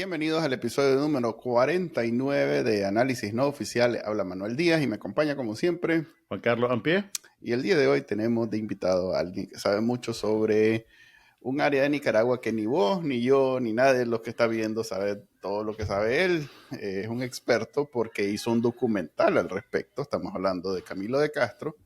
Bienvenidos al episodio número 49 de Análisis No Oficial. Habla Manuel Díaz y me acompaña como siempre Juan Carlos Ampie. Y el día de hoy tenemos de invitado a alguien que sabe mucho sobre un área de Nicaragua que ni vos, ni yo, ni nadie de los que está viendo sabe todo lo que sabe él. Es un experto porque hizo un documental al respecto. Estamos hablando de Camilo de Castro,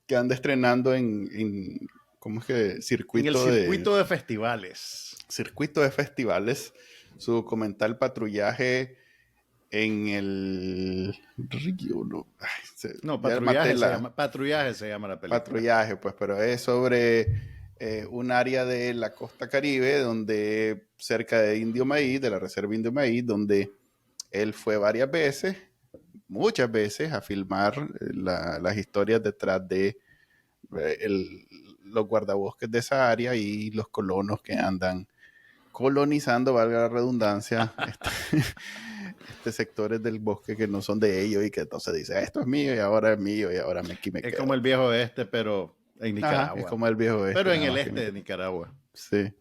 que anda estrenando en ¿cómo es que? Circuito de festivales. Circuito de festivales. Su documental Patrullaje en el río, Patrullaje se llama la película. Patrullaje, pues, pero es sobre un área de la costa Caribe, donde cerca de Indio Maíz, de la reserva Indio Maíz, donde él fue varias veces, muchas veces, a filmar las historias detrás de los guardabosques de esa área y los colonos que andan colonizando, valga la redundancia, sectores del bosque que no son de ellos y que entonces dice, esto es mío y ahora es mío y ahora aquí me quedo. Es como el viejo oeste, pero en Nicaragua. Ajá, es como el viejo oeste. Pero en el este de Nicaragua. Sí.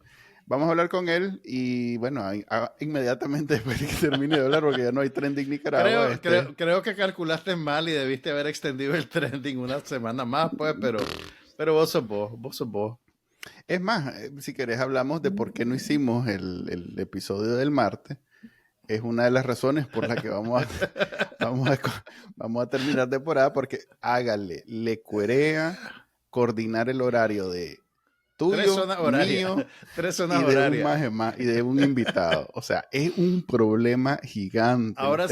Vamos a hablar con él y bueno, inmediatamente después de que termine de hablar, porque ya no hay trending Nicaragua. Creo que calculaste mal y debiste haber extendido el trending una semana más, pues, pero vos sos vos. Es más, si querés hablamos de por qué no hicimos el episodio del martes. Es una de las razones por las que vamos a terminar temporada, porque le cuerea coordinar el horario de tuyo, mío, 3 zonas horarias. Y de un invitado. O sea, es un problema gigante. Ahora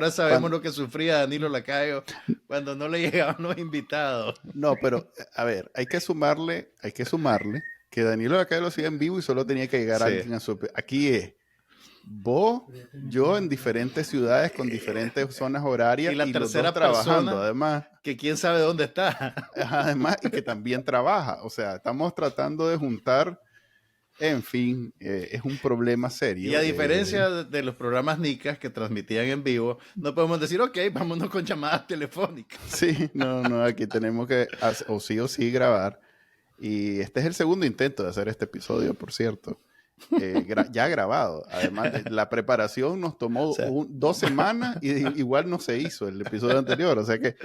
sabemos lo que sufría Danilo Lacayo cuando no le llegaban los invitados. No, pero a ver, hay que sumarle que Danilo Lacayo lo hacía en vivo y solo tenía que llegar alguien a su... Aquí es vos, yo en diferentes ciudades con diferentes zonas horarias y la tercera los dos trabajando, además. Que quién sabe dónde está. Además, y que también trabaja. O sea, estamos tratando de juntar, en fin, es un problema serio. Y a diferencia de los programas Nicas que transmitían en vivo, no podemos decir, ok, vámonos con llamadas telefónicas. Sí, no, aquí tenemos que o sí grabar. Y este es el segundo intento de hacer este episodio, por cierto. Ya grabado. Además, la preparación nos tomó 2 semanas y igual no se hizo el episodio anterior. O sea que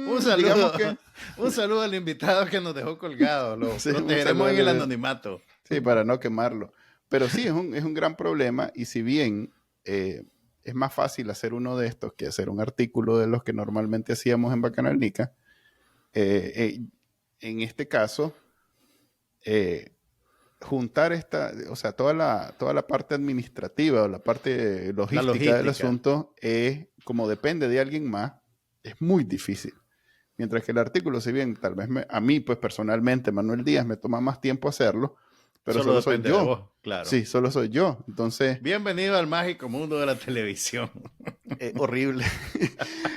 un saludo al invitado que nos dejó colgado. Lo protegeremos en el anonimato. Sí, para no quemarlo. Pero sí, es un gran problema. Y si bien es más fácil hacer uno de estos que hacer un artículo de los que normalmente hacíamos en Bacanal Nica, en este caso, juntar toda la parte administrativa o la parte logística del asunto, como depende de alguien más, es muy difícil. Mientras que el artículo, si bien tal vez a mí, pues personalmente, Manuel Díaz, me toma más tiempo hacerlo, pero solo soy yo. Vos, claro. Sí, solo soy yo. Entonces, bienvenido al mágico mundo de la televisión. Horrible.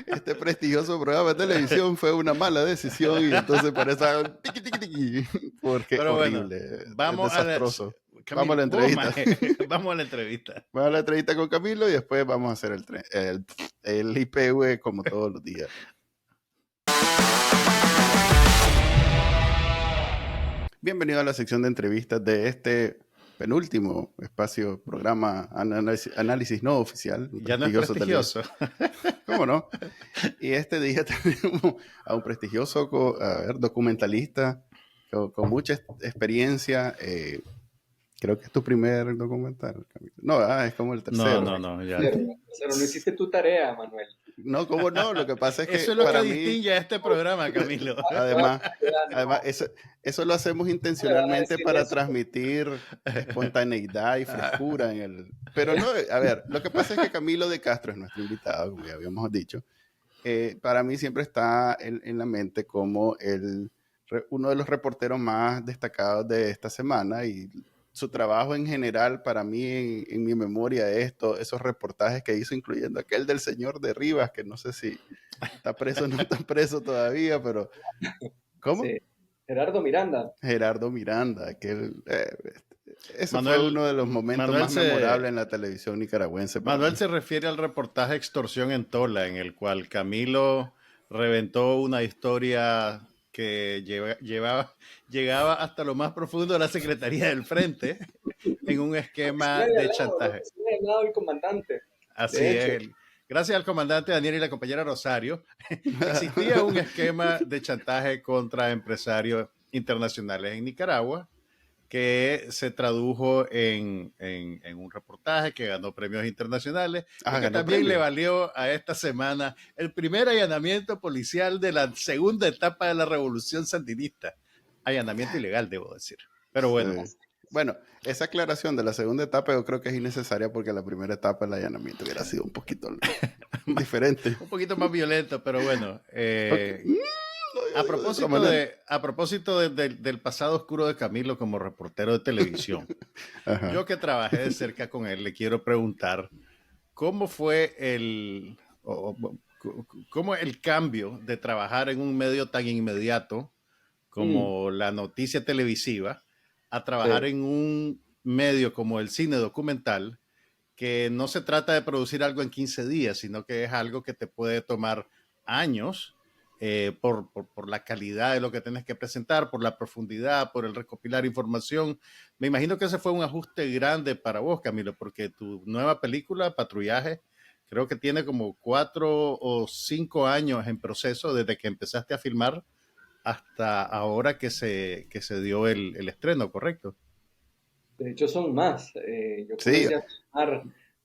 Este prestigioso programa de televisión fue una mala decisión y entonces parece porque pero horrible. Bueno, vamos es desastroso. Vamos a la entrevista. Vamos a la entrevista con Camilo y después vamos a hacer el IPV como todos los días. Bienvenido a la sección de entrevistas de este penúltimo programa Análisis No Oficial. Ya no es prestigioso. ¿Cómo no? Y este día tenemos a un prestigioso documentalista con mucha experiencia. Creo que es tu primer documental, Camilo. No, es como el tercero. No, ya. Pero no hiciste tu tarea, Manuel. No, ¿cómo no? Lo que pasa es que eso es lo que distingue a este programa, Camilo. Además, eso lo hacemos intencionalmente para transmitir espontaneidad y frescura Pero no, a ver, lo que pasa es que Camilo de Castro es nuestro invitado, como ya habíamos dicho. Para mí siempre está en la mente como uno de los reporteros más destacados de esta semana y su trabajo en general, para mí, en mi memoria, esos reportajes que hizo, incluyendo aquel del señor de Rivas, que no sé si está preso o no está preso todavía, pero... ¿Cómo? Sí. Gerardo Miranda, ese fue uno de los momentos más memorables en la televisión nicaragüense. Manuel se refiere al reportaje Extorsión en Tola, en el cual Camilo reventó una historia que llegaba hasta lo más profundo de la Secretaría del Frente en un esquema de chantaje. Al lado del comandante. Así es. Gracias al comandante Daniel y la compañera Rosario, existía un esquema de chantaje contra empresarios internacionales en Nicaragua que se tradujo en un reportaje que ganó premios internacionales, que también le valió a esta semana el primer allanamiento policial de la segunda etapa de la Revolución Sandinista. Allanamiento ilegal, debo decir. Pero bueno. Sí. Bueno, esa aclaración de la segunda etapa yo creo que es innecesaria porque la primera etapa del allanamiento hubiera sido un poquito diferente. Un poquito más violento, pero bueno. A propósito del pasado oscuro de Camilo como reportero de televisión, yo que trabajé de cerca con él, le quiero preguntar cómo fue cómo el cambio de trabajar en un medio tan inmediato como la noticia televisiva a trabajar en un medio como el cine documental, que no se trata de producir algo en 15 días, sino que es algo que te puede tomar años por la calidad de lo que tienes que presentar, por la profundidad, por el recopilar información. Me imagino que ese fue un ajuste grande para vos, Camilo, porque tu nueva película, Patrullaje, creo que tiene como 4 o 5 años en proceso desde que empezaste a filmar hasta ahora que se dio el estreno, ¿correcto? De hecho, son más.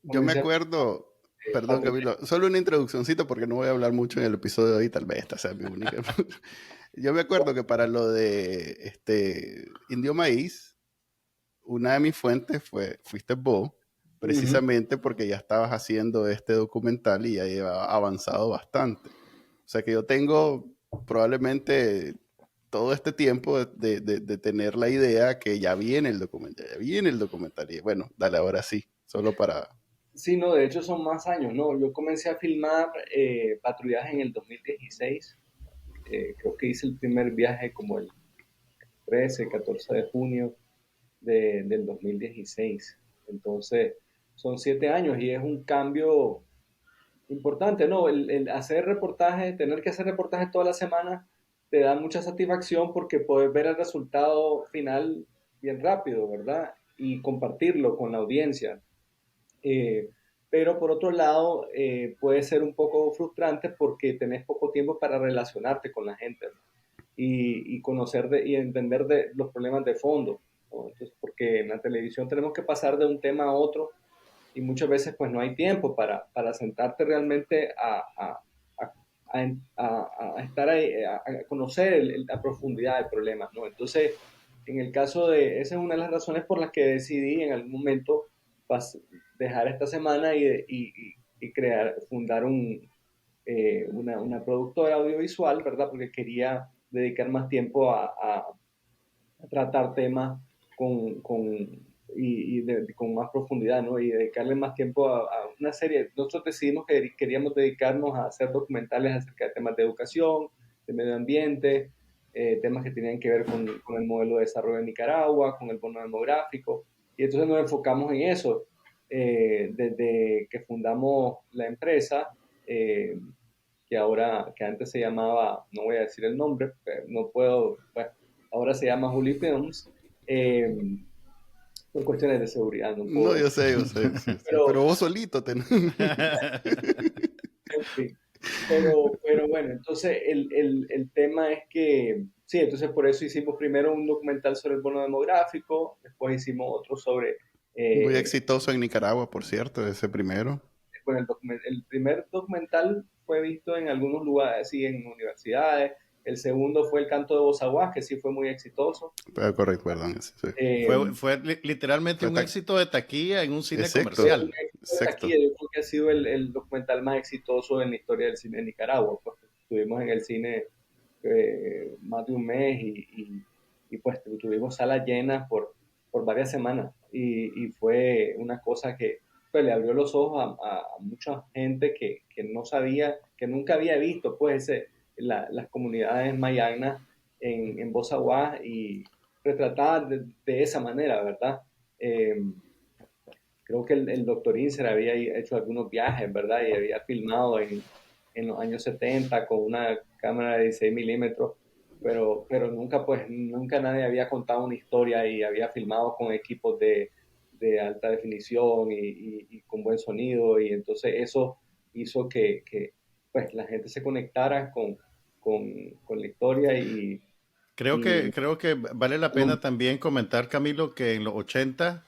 Yo me acuerdo, perdón Camilo, solo una introduccióncita porque no voy a hablar mucho en el episodio de hoy, tal vez esta sea mi única. Yo me acuerdo que para lo de Indio Maíz, una de mis fuentes fuiste vos, precisamente porque ya estabas haciendo este documental y ya lleva avanzado bastante. O sea que yo tengo probablemente todo este tiempo de tener la idea que ya viene el documental, Y bueno, dale, ahora sí, solo para... Sí, no, de hecho son más años, ¿no? Yo comencé a filmar Patrullaje en el 2016. Creo que hice el primer viaje como el 13, 14 de junio del 2016. Entonces, son 7 años y es un cambio importante, ¿no? El hacer reportajes, tener que hacer reportajes toda la semana, te da mucha satisfacción porque puedes ver el resultado final bien rápido, ¿verdad? Y compartirlo con la audiencia. Pero por otro lado, puede ser un poco frustrante porque tenés poco tiempo para relacionarte con la gente, ¿no? Y conocer y entender de los problemas de fondo, ¿no? Entonces, porque en la televisión tenemos que pasar de un tema a otro y muchas veces pues no hay tiempo para sentarte realmente a estar ahí, a conocer la profundidad del problema, ¿no? Entonces, en el caso esa es una de las razones por las que decidí en algún momento dejar esta semana y fundar una productora audiovisual, ¿verdad? Porque quería dedicar más tiempo a tratar temas con más profundidad, ¿no? Y dedicarle más tiempo a una serie. Nosotros decidimos que queríamos dedicarnos a hacer documentales acerca de temas de educación, de medio ambiente, temas que tenían que ver con el modelo de desarrollo de Nicaragua, con el bono demográfico, y entonces nos enfocamos en eso. Desde que fundamos la empresa, que antes se llamaba, no voy a decir el nombre, no puedo, bueno, ahora se llama Juli Films, por cuestiones de seguridad. No, yo sé. Pero vos solito tenés. En fin. Pero bueno, entonces el tema es que, sí, entonces por eso hicimos primero un documental sobre el bono demográfico, después hicimos otro sobre... Muy exitoso en Nicaragua, por cierto, ese primero. Bueno, el primer documental fue visto en algunos lugares, sí, en universidades. El segundo fue El canto de Bozaguas, que sí fue muy exitoso. Correcto, perdón. Sí. Fue literalmente un éxito de taquilla en un cine comercial. Exacto. Yo creo que ha sido el documental más exitoso en la historia del cine de Nicaragua. Pues estuvimos en el cine más de un mes y pues tuvimos salas llenas por varias semanas. Y fue una cosa que pues, le abrió los ojos a mucha gente que no sabía, que nunca había visto pues las comunidades mayagnas en Bozaguas y retratadas de esa manera, ¿verdad? Creo que el doctor Inser había hecho algunos viajes, ¿verdad? Y había filmado en los años 70 con una cámara de 16 milímetros pero nunca, pues, nunca nadie había contado una historia y había filmado con equipos de alta definición y con buen sonido, y entonces eso hizo que pues, la gente se conectara con la historia y Creo que vale la pena también comentar, Camilo, que en los 80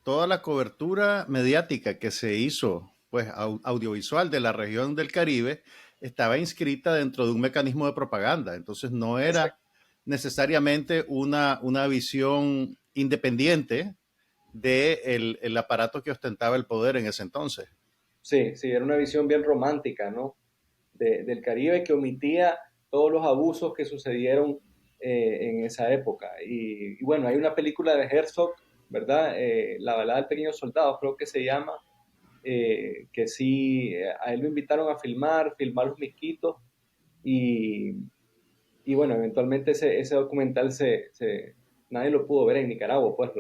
toda la cobertura mediática que se hizo, pues audiovisual de la región del Caribe, estaba inscrita dentro de un mecanismo de propaganda. Entonces no era necesariamente una visión independiente del el aparato que ostentaba el poder en ese entonces. sí, sí, era una visión bien romántica, ¿no? Del Caribe que omitía todos los abusos que sucedieron en esa época. Y bueno, hay una película de Herzog, ¿verdad? La balada del pequeño soldado, creo que se llama, que sí, a él lo invitaron a filmar los misquitos y, y bueno, eventualmente ese documental nadie lo pudo ver en Nicaragua, pues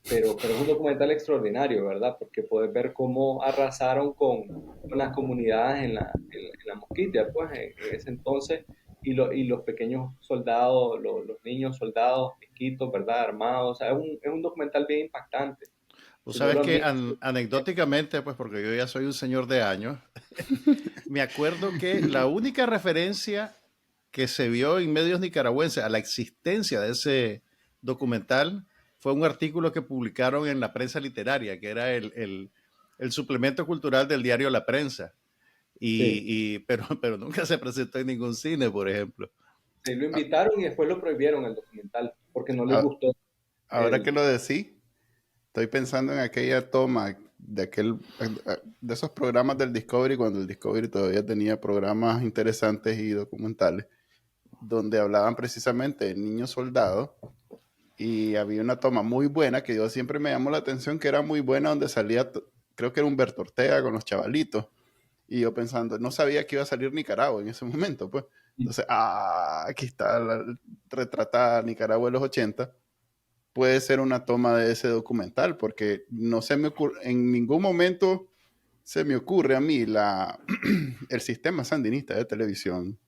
pero es un documental extraordinario, ¿verdad? Porque puedes ver cómo arrasaron con las comunidades en la Mosquitia, pues en ese entonces, y los pequeños soldados, los niños soldados, misquitos, ¿verdad? Armados, o sea, es un documental bien impactante. Tú Si no sabes lo han que visto, anecdóticamente, pues porque yo ya soy un señor de años, me acuerdo que la única referencia que se vio en medios nicaragüenses a la existencia de ese documental fue un artículo que publicaron en la prensa literaria, que era el suplemento cultural del diario La Prensa. sí, Pero nunca se presentó en ningún cine, por ejemplo. sí, lo A- invitaron y después lo prohibieron el documental, porque no les a- gustó Ahora que el... lo decís, estoy pensando en aquella toma de esos programas del Discovery, cuando el Discovery todavía tenía programas interesantes y documentales, donde hablaban precisamente de niños soldados. Y había una toma muy buena que yo siempre me llamó la atención, que era muy buena, donde salía, creo que era Humberto Ortega con los chavalitos. Y yo pensando, no sabía que iba a salir Nicaragua en ese momento, pues. Entonces, aquí está retratada Nicaragua de los 80. Puede ser una toma de ese documental, porque no se me ocurre, en ningún momento se me ocurre a mí el sistema sandinista de televisión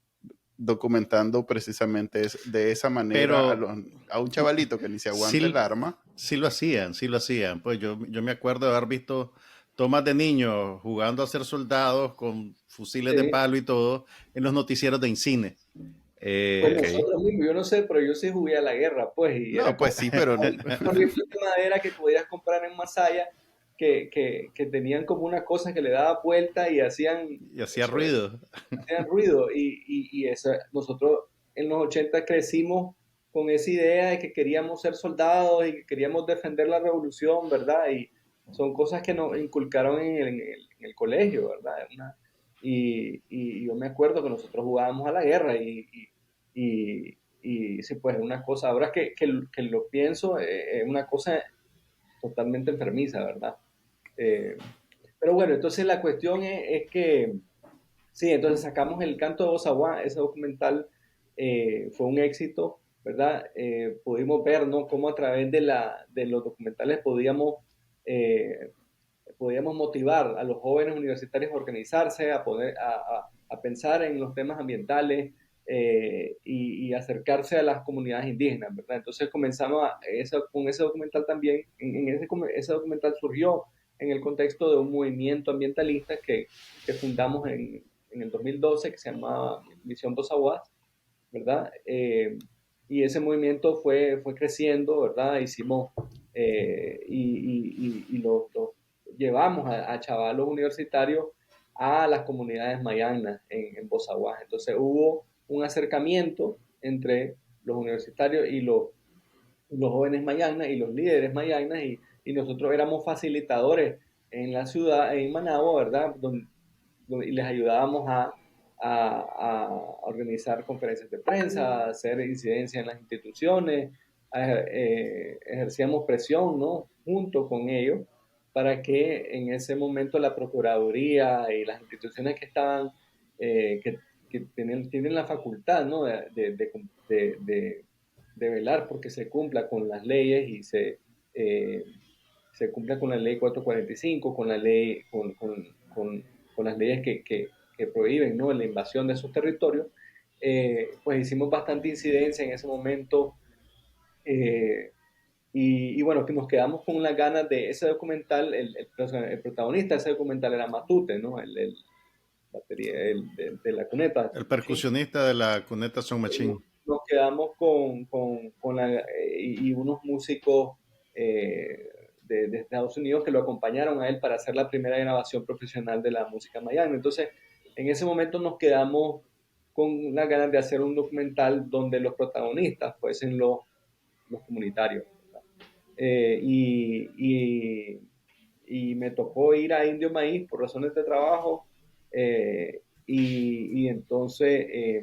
documentando precisamente de esa manera Pero a un chavalito que ni se aguanta el sí, arma. sí lo hacían, sí lo hacían. Pues yo me acuerdo de haber visto tomas de niños jugando a ser soldados con fusiles de Sí. palo y todo en los noticieros de Incine. Pues Ok. nosotros mismos, yo no sé, pero yo sí jugué a la guerra, pues, y era No, pues con sí, pero unos rifles de madera que podías comprar en Masaya, que tenían como una cosa que le daba vuelta y y hacía ruido. hacían ruido. Y nosotros en los 80 crecimos con esa idea de que queríamos ser soldados y que queríamos defender la revolución, ¿verdad? Y son cosas que nos inculcaron en el colegio, ¿verdad? Y yo me acuerdo que nosotros jugábamos a la guerra y sí, pues es una cosa, ahora que lo pienso, es una cosa totalmente enfermiza, ¿verdad? Eh, pero bueno, entonces la cuestión es que, sí, entonces sacamos El Canto de Ozaguá, ese documental fue un éxito, ¿verdad? Pudimos ver, ¿no? Cómo a través de los documentales eh, podíamos motivar a los jóvenes universitarios a organizarse, a pensar en los temas ambientales y acercarse a las comunidades indígenas, ¿verdad? Entonces comenzamos con ese documental también, ese documental surgió en el contexto de un movimiento ambientalista que fundamos en el 2012 que se llamaba Misión Dos Aguas, ¿verdad? Y ese movimiento fue creciendo, ¿verdad? Hicimos y lo llevamos a chavalos universitarios a las comunidades mayanas en Bozaguá. Entonces hubo un acercamiento entre los universitarios y los jóvenes mayanas y los líderes mayanas y nosotros éramos facilitadores en la ciudad, en Managua, ¿verdad? Y les ayudábamos a organizar conferencias de prensa, a hacer incidencia en las instituciones, ejercíamos presión, ¿no? Junto con ellos para que en ese momento la Procuraduría y las instituciones que estaban, que tienen la facultad, ¿no? De velar porque se cumpla con las leyes y se cumpla con la ley 445, con la ley, con las leyes que prohíben, ¿no? La invasión de esos territorios, pues hicimos bastante incidencia en ese momento. Y bueno, que nos quedamos con las ganas de ese documental. El protagonista de ese documental era Matute, ¿no? Batería, de la cuneta. El percusionista de la Cuneta Sound Machine. Nos quedamos y unos músicos de Estados Unidos que lo acompañaron a él para hacer la primera grabación profesional de la música Miami. Entonces, en ese momento nos quedamos con las ganas de hacer un documental donde los protagonistas fuesen los comunitarios. Y me tocó ir a Indio Maíz por razones de trabajo, y entonces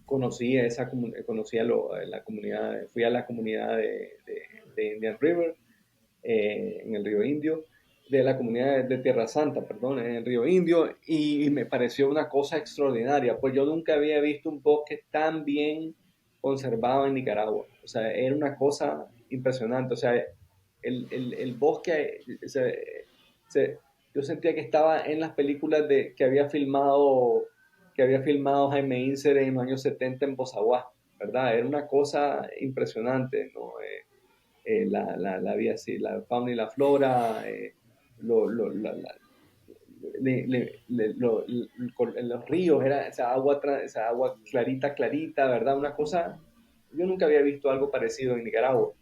conocí la comunidad, fui a la comunidad de Indian River, en el río Indio, de la comunidad de Tierra Santa, perdón, en el río Indio, y me pareció una cosa extraordinaria, pues yo nunca había visto un bosque tan bien conservado en Nicaragua. O sea, era una cosa impresionante. O sea, el bosque, yo sentía que estaba en las películas que había filmado Jaime Inser en los años 70 en Bozaguá, ¿verdad? Era una cosa impresionante, ¿no? La vida así, la fauna y la flora, lo, lo- la- la- en los ríos, era esa agua clarita, clarita, ¿verdad? Una cosa, yo nunca había visto algo parecido en Nicaragua.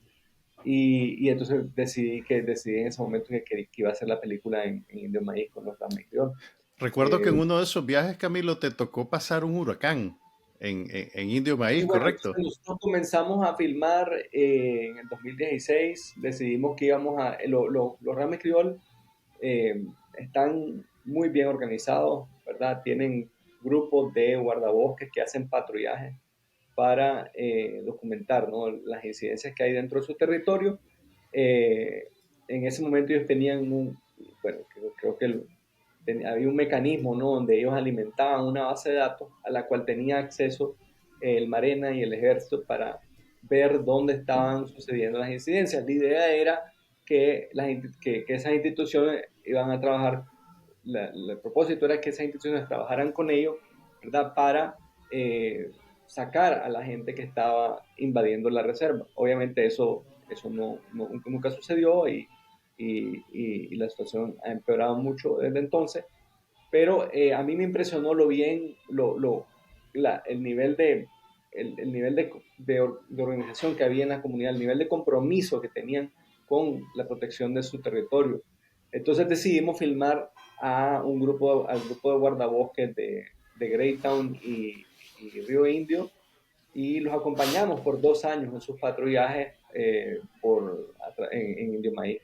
Y entonces decidí en ese momento que iba a hacer la película en Indio Maíz con los Rames Criol. Recuerdo que en uno de esos viajes, Camilo, te tocó pasar un huracán en Indio Y Maíz, bueno, ¿correcto? entonces nosotros comenzamos a filmar en el 2016, decidimos que íbamos los Rames Criol están muy bien organizados, ¿verdad? Tienen grupos de guardabosques que hacen patrullaje para documentar, ¿no?, las incidencias que hay dentro de su territorio. En ese momento ellos tenían bueno, creo que había un mecanismo, ¿no?, donde ellos alimentaban una base de datos a la cual tenía acceso el Marena y el Ejército para ver dónde estaban sucediendo las incidencias. La idea era que esas instituciones iban a trabajar, el propósito era que esas instituciones trabajaran con ellos, ¿verdad?, para sacar a la gente que estaba invadiendo la reserva. Obviamente eso nunca sucedió, y la situación ha empeorado mucho desde entonces, pero a mí me impresionó lo bien, el nivel el nivel de organización que había en la comunidad, el nivel de compromiso que tenían con la protección de su territorio. Entonces decidimos filmar al grupo de guardabosques de Greytown y Río Indio, y los acompañamos por 2 años en sus patrullajes en Indio Maíz.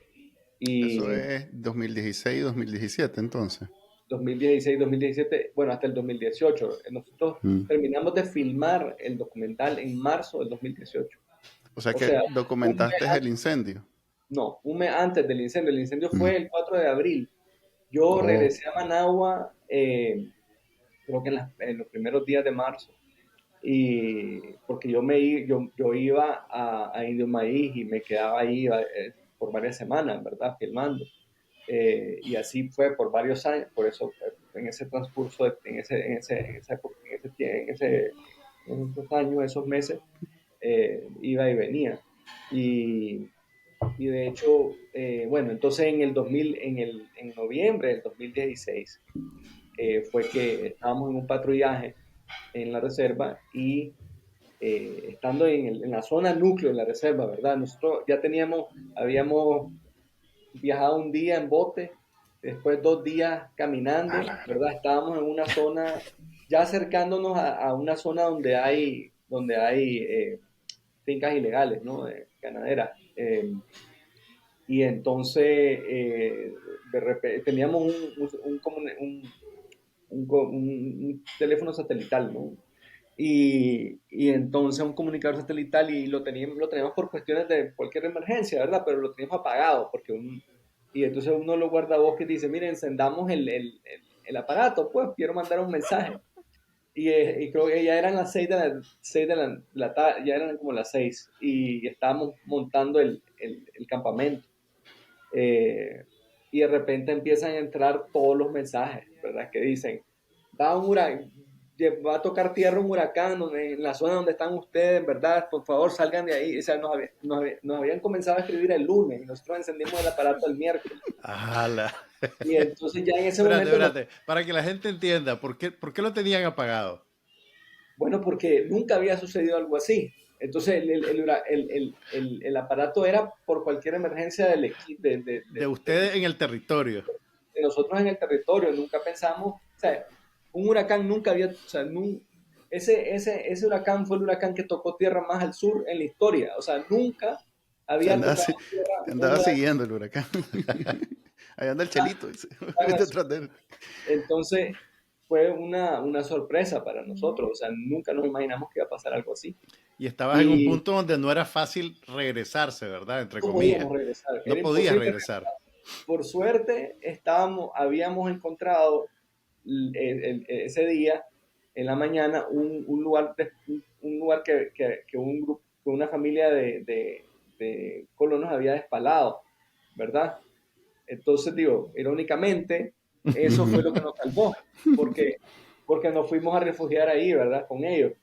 Eso Y es 2016, 2017, entonces. 2016, 2017, bueno, hasta el 2018. Nosotros Mm. terminamos de filmar el documental en marzo del 2018. O sea O que sea, documentaste el incendio. no, un mes antes del incendio. El incendio Mm. fue el 4 de abril. Yo Oh, regresé a Managua, creo que en los primeros días de marzo, y porque yo iba a Indio Maíz y me quedaba ahí por varias semanas, ¿verdad? Filmando. Y así fue por varios años. Por eso, en ese transcurso, en esa época, en esos años, esos meses, iba y venía. Y, y de hecho, bueno, entonces en noviembre del 2016, fue que estábamos en un patrullaje en la reserva, y estando en la zona núcleo de la reserva, ¿verdad? Nosotros ya habíamos viajado un día en bote, después 2 días caminando, ¿verdad? Estábamos en una zona, ya acercándonos a una zona donde hay fincas ilegales, ¿no? Ganaderas. Y entonces, de repente, teníamos un teléfono satelital, ¿no? Y entonces un comunicador satelital, y lo teníamos por cuestiones de cualquier emergencia, ¿verdad? Pero lo teníamos apagado, y entonces uno lo guardabosques dice, miren, encendamos el aparato, pues quiero mandar un mensaje. Y creo que ya eran las 6 de la tarde, ya eran como las 6, y estábamos montando el campamento. Eh, y de repente empiezan a entrar todos los mensajes, ¿verdad? Que dicen, va un huracán, va a tocar tierra un huracán en la zona donde están ustedes, ¿verdad? Por favor, salgan de ahí. O sea, nos habían comenzado a escribir el lunes y nosotros encendimos el aparato el miércoles. Ala. Y entonces ya en ese momento... Espérate. Para que la gente entienda, ¿por qué lo tenían apagado? Bueno, porque nunca había sucedido algo así. Entonces el aparato era por cualquier emergencia del equipo. De ustedes en el territorio. De nosotros en el territorio. Nunca pensamos, o sea, un huracán nunca había, o sea, ese huracán fue el huracán que tocó tierra más al sur en la historia. O sea, nunca había tocado tierra. Te andaba siguiendo el huracán. Ahí anda el Chelito. Entonces fue una sorpresa para nosotros. O sea, nunca nos imaginamos que iba a pasar algo así. Y estabas en un punto donde no era fácil regresarse, ¿verdad? Entre comillas. No podías regresar. Por suerte, habíamos encontrado ese día, en la mañana, un lugar que una familia de colonos había despalado, ¿verdad? Entonces, digo, irónicamente, eso fue lo que nos salvó, porque nos fuimos a refugiar ahí, ¿verdad? Con ellos.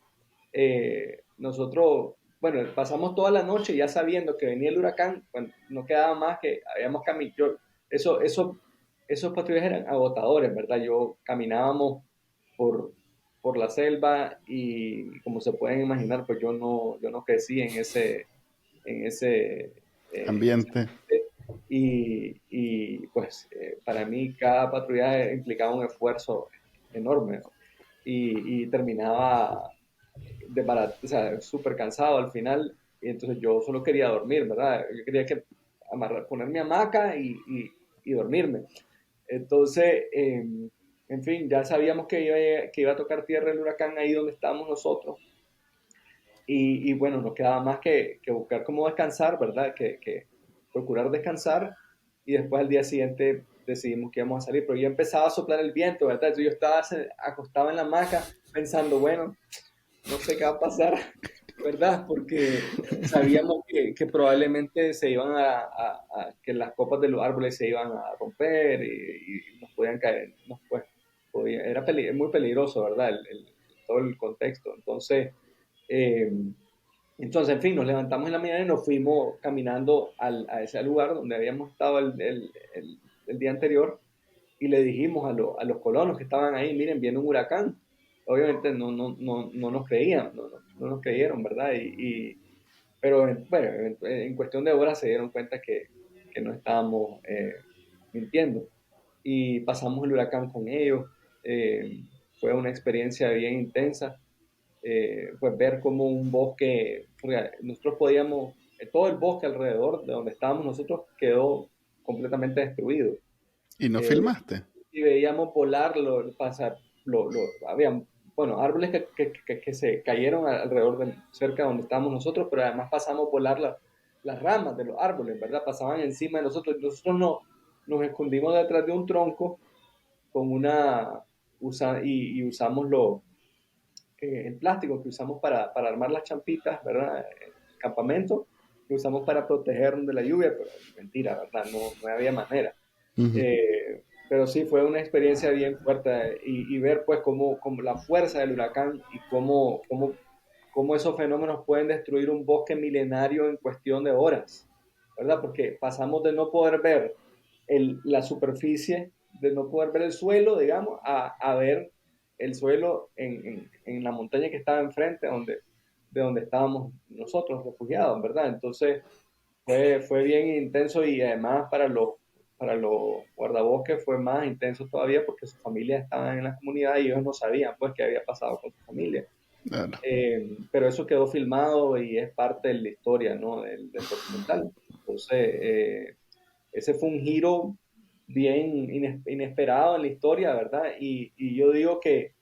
Nosotros, bueno, pasamos toda la noche ya sabiendo que venía el huracán, bueno, no quedaba más que habíamos caminado. Esos patrullajes eran agotadores, ¿verdad? Caminábamos por la selva y como se pueden imaginar, pues yo no crecí en ese ambiente. Y pues para mí cada patrullaje implicaba un esfuerzo enorme, ¿no? Y terminaba o sea, súper cansado al final, y entonces yo solo quería dormir, ¿verdad? Yo quería poner mi hamaca y dormirme. Entonces, en fin, ya sabíamos que iba a tocar tierra el huracán ahí donde estábamos nosotros. Y bueno, nos quedaba más que buscar cómo descansar, ¿verdad? Que procurar descansar, y después al día siguiente decidimos que íbamos a salir, pero ya empezaba a soplar el viento, ¿verdad? Entonces yo estaba acostado en la hamaca pensando, bueno, no sé qué va a pasar, ¿verdad? Porque sabíamos que probablemente se iban que las copas de los árboles se iban a romper y nos podían caer, era muy peligroso, ¿verdad? Todo el contexto. Eh, entonces, en fin, nos levantamos en la mañana y nos fuimos caminando a ese lugar donde habíamos estado el día anterior, y le dijimos a los colonos que estaban ahí, miren, viene un huracán. Obviamente no nos creían, no nos creyeron, ¿verdad? Pero bueno, en cuestión de horas se dieron cuenta que no estábamos mintiendo. Y pasamos el huracán con ellos. Fue una experiencia bien intensa. Pues ver como un bosque, nosotros podíamos, todo el bosque alrededor de donde estábamos nosotros quedó completamente destruido. ¿Y no filmaste? Y veíamos volar, había, bueno, árboles que se cayeron alrededor cerca de donde estábamos nosotros, pero además pasamos a volar las ramas de los árboles, ¿verdad? Pasaban encima de nosotros. Nosotros nos escondimos detrás de un tronco con y usamos el plástico que usamos para armar las champitas, ¿verdad? El campamento, lo usamos para protegernos de la lluvia, pero mentira, ¿verdad? No había manera. Pero sí, fue una experiencia bien fuerte, y ver pues cómo la fuerza del huracán y cómo esos fenómenos pueden destruir un bosque milenario en cuestión de horas, ¿verdad? Porque pasamos de no poder ver la superficie, de no poder ver el suelo, digamos, a ver el suelo en la montaña que estaba enfrente, de donde estábamos nosotros refugiados, ¿verdad? Entonces fue bien intenso, y además para los guardabosques fue más intenso todavía porque sus familias estaban en la comunidad y ellos no sabían pues qué había pasado con su familia. Claro. Pero eso quedó filmado y es parte de la historia, ¿no? del documental. Entonces, ese fue un giro bien inesperado en la historia, ¿verdad? Y yo digo que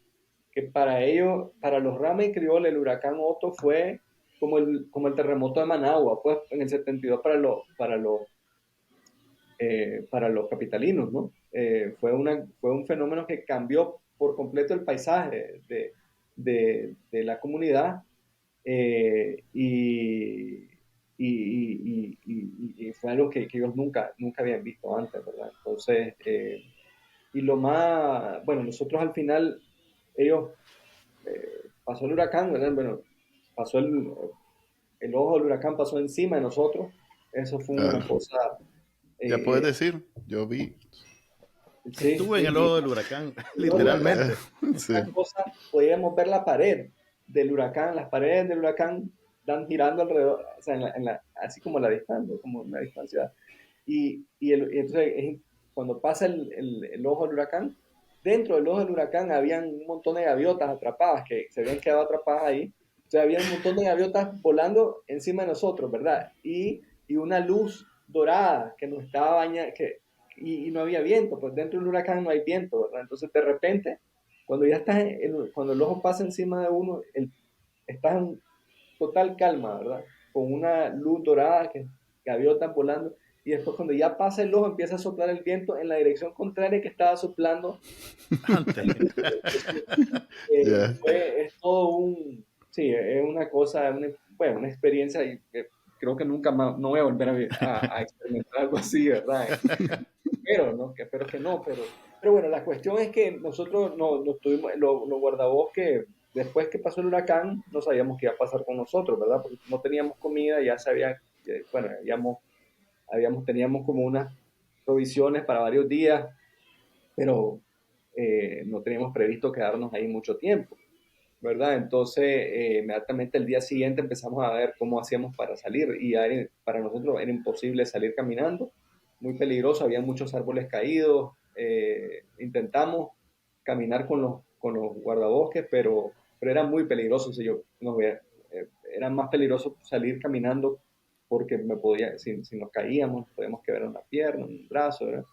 para ellos, para los Rama y Crioll, el huracán Otto fue como el terremoto de Managua, pues en el 72 para los capitalinos, ¿no? Fue un fenómeno que cambió por completo el paisaje de la comunidad, y fue algo que ellos nunca habían visto antes, ¿verdad? Entonces, y lo más, bueno, nosotros al final, ellos pasó el huracán, ¿verdad? Bueno, pasó el ojo del huracán pasó encima de nosotros. Eso fue una Ah, cosa, ya puedes eh, decir, yo vi. sí, Estuve en el sí, ojo del huracán, el ojo del huracán, literalmente. Sí. una cosa, podíamos ver la pared del huracán, las paredes del huracán dan girando alrededor, o sea, así como a la distancia, como una distancia. Y entonces, cuando pasa el ojo del huracán, dentro del ojo del huracán habían un montón de gaviotas atrapadas que se habían quedado atrapadas ahí. O sea, había un montón de gaviotas volando encima de nosotros, ¿verdad? Y una luz dorada que nos estaba bañando, y no había viento, pues dentro del huracán no hay viento, ¿verdad? Entonces, de repente, cuando ya estás, cuando el ojo pasa encima de uno, estás en total calma, ¿verdad? Con una luz dorada que gaviotas volando, y después cuando ya pasa el ojo empieza a soplar el viento en la dirección contraria que estaba soplando Antes. el viento. Entonces, Ya. es todo sí, es una cosa, bueno, una experiencia y creo que nunca más, no voy a volver a experimentar algo así, ¿verdad? Espero, ¿no? Que espero que no, pero bueno, la cuestión es que nosotros no tuvimos, los guardabosques, después que pasó el huracán, no sabíamos qué iba a pasar con nosotros, ¿verdad? Porque no teníamos comida, ya sabía, bueno, teníamos como unas provisiones para varios días, pero no teníamos previsto quedarnos ahí mucho tiempo, ¿verdad? Entonces, inmediatamente el día siguiente empezamos a ver cómo hacíamos para salir y para nosotros era imposible salir caminando, muy peligroso, había muchos árboles caídos, intentamos caminar con los guardabosques, pero era muy peligroso, era más peligroso salir caminando porque si nos caíamos, nos podíamos quebrar una pierna, un brazo, ¿verdad?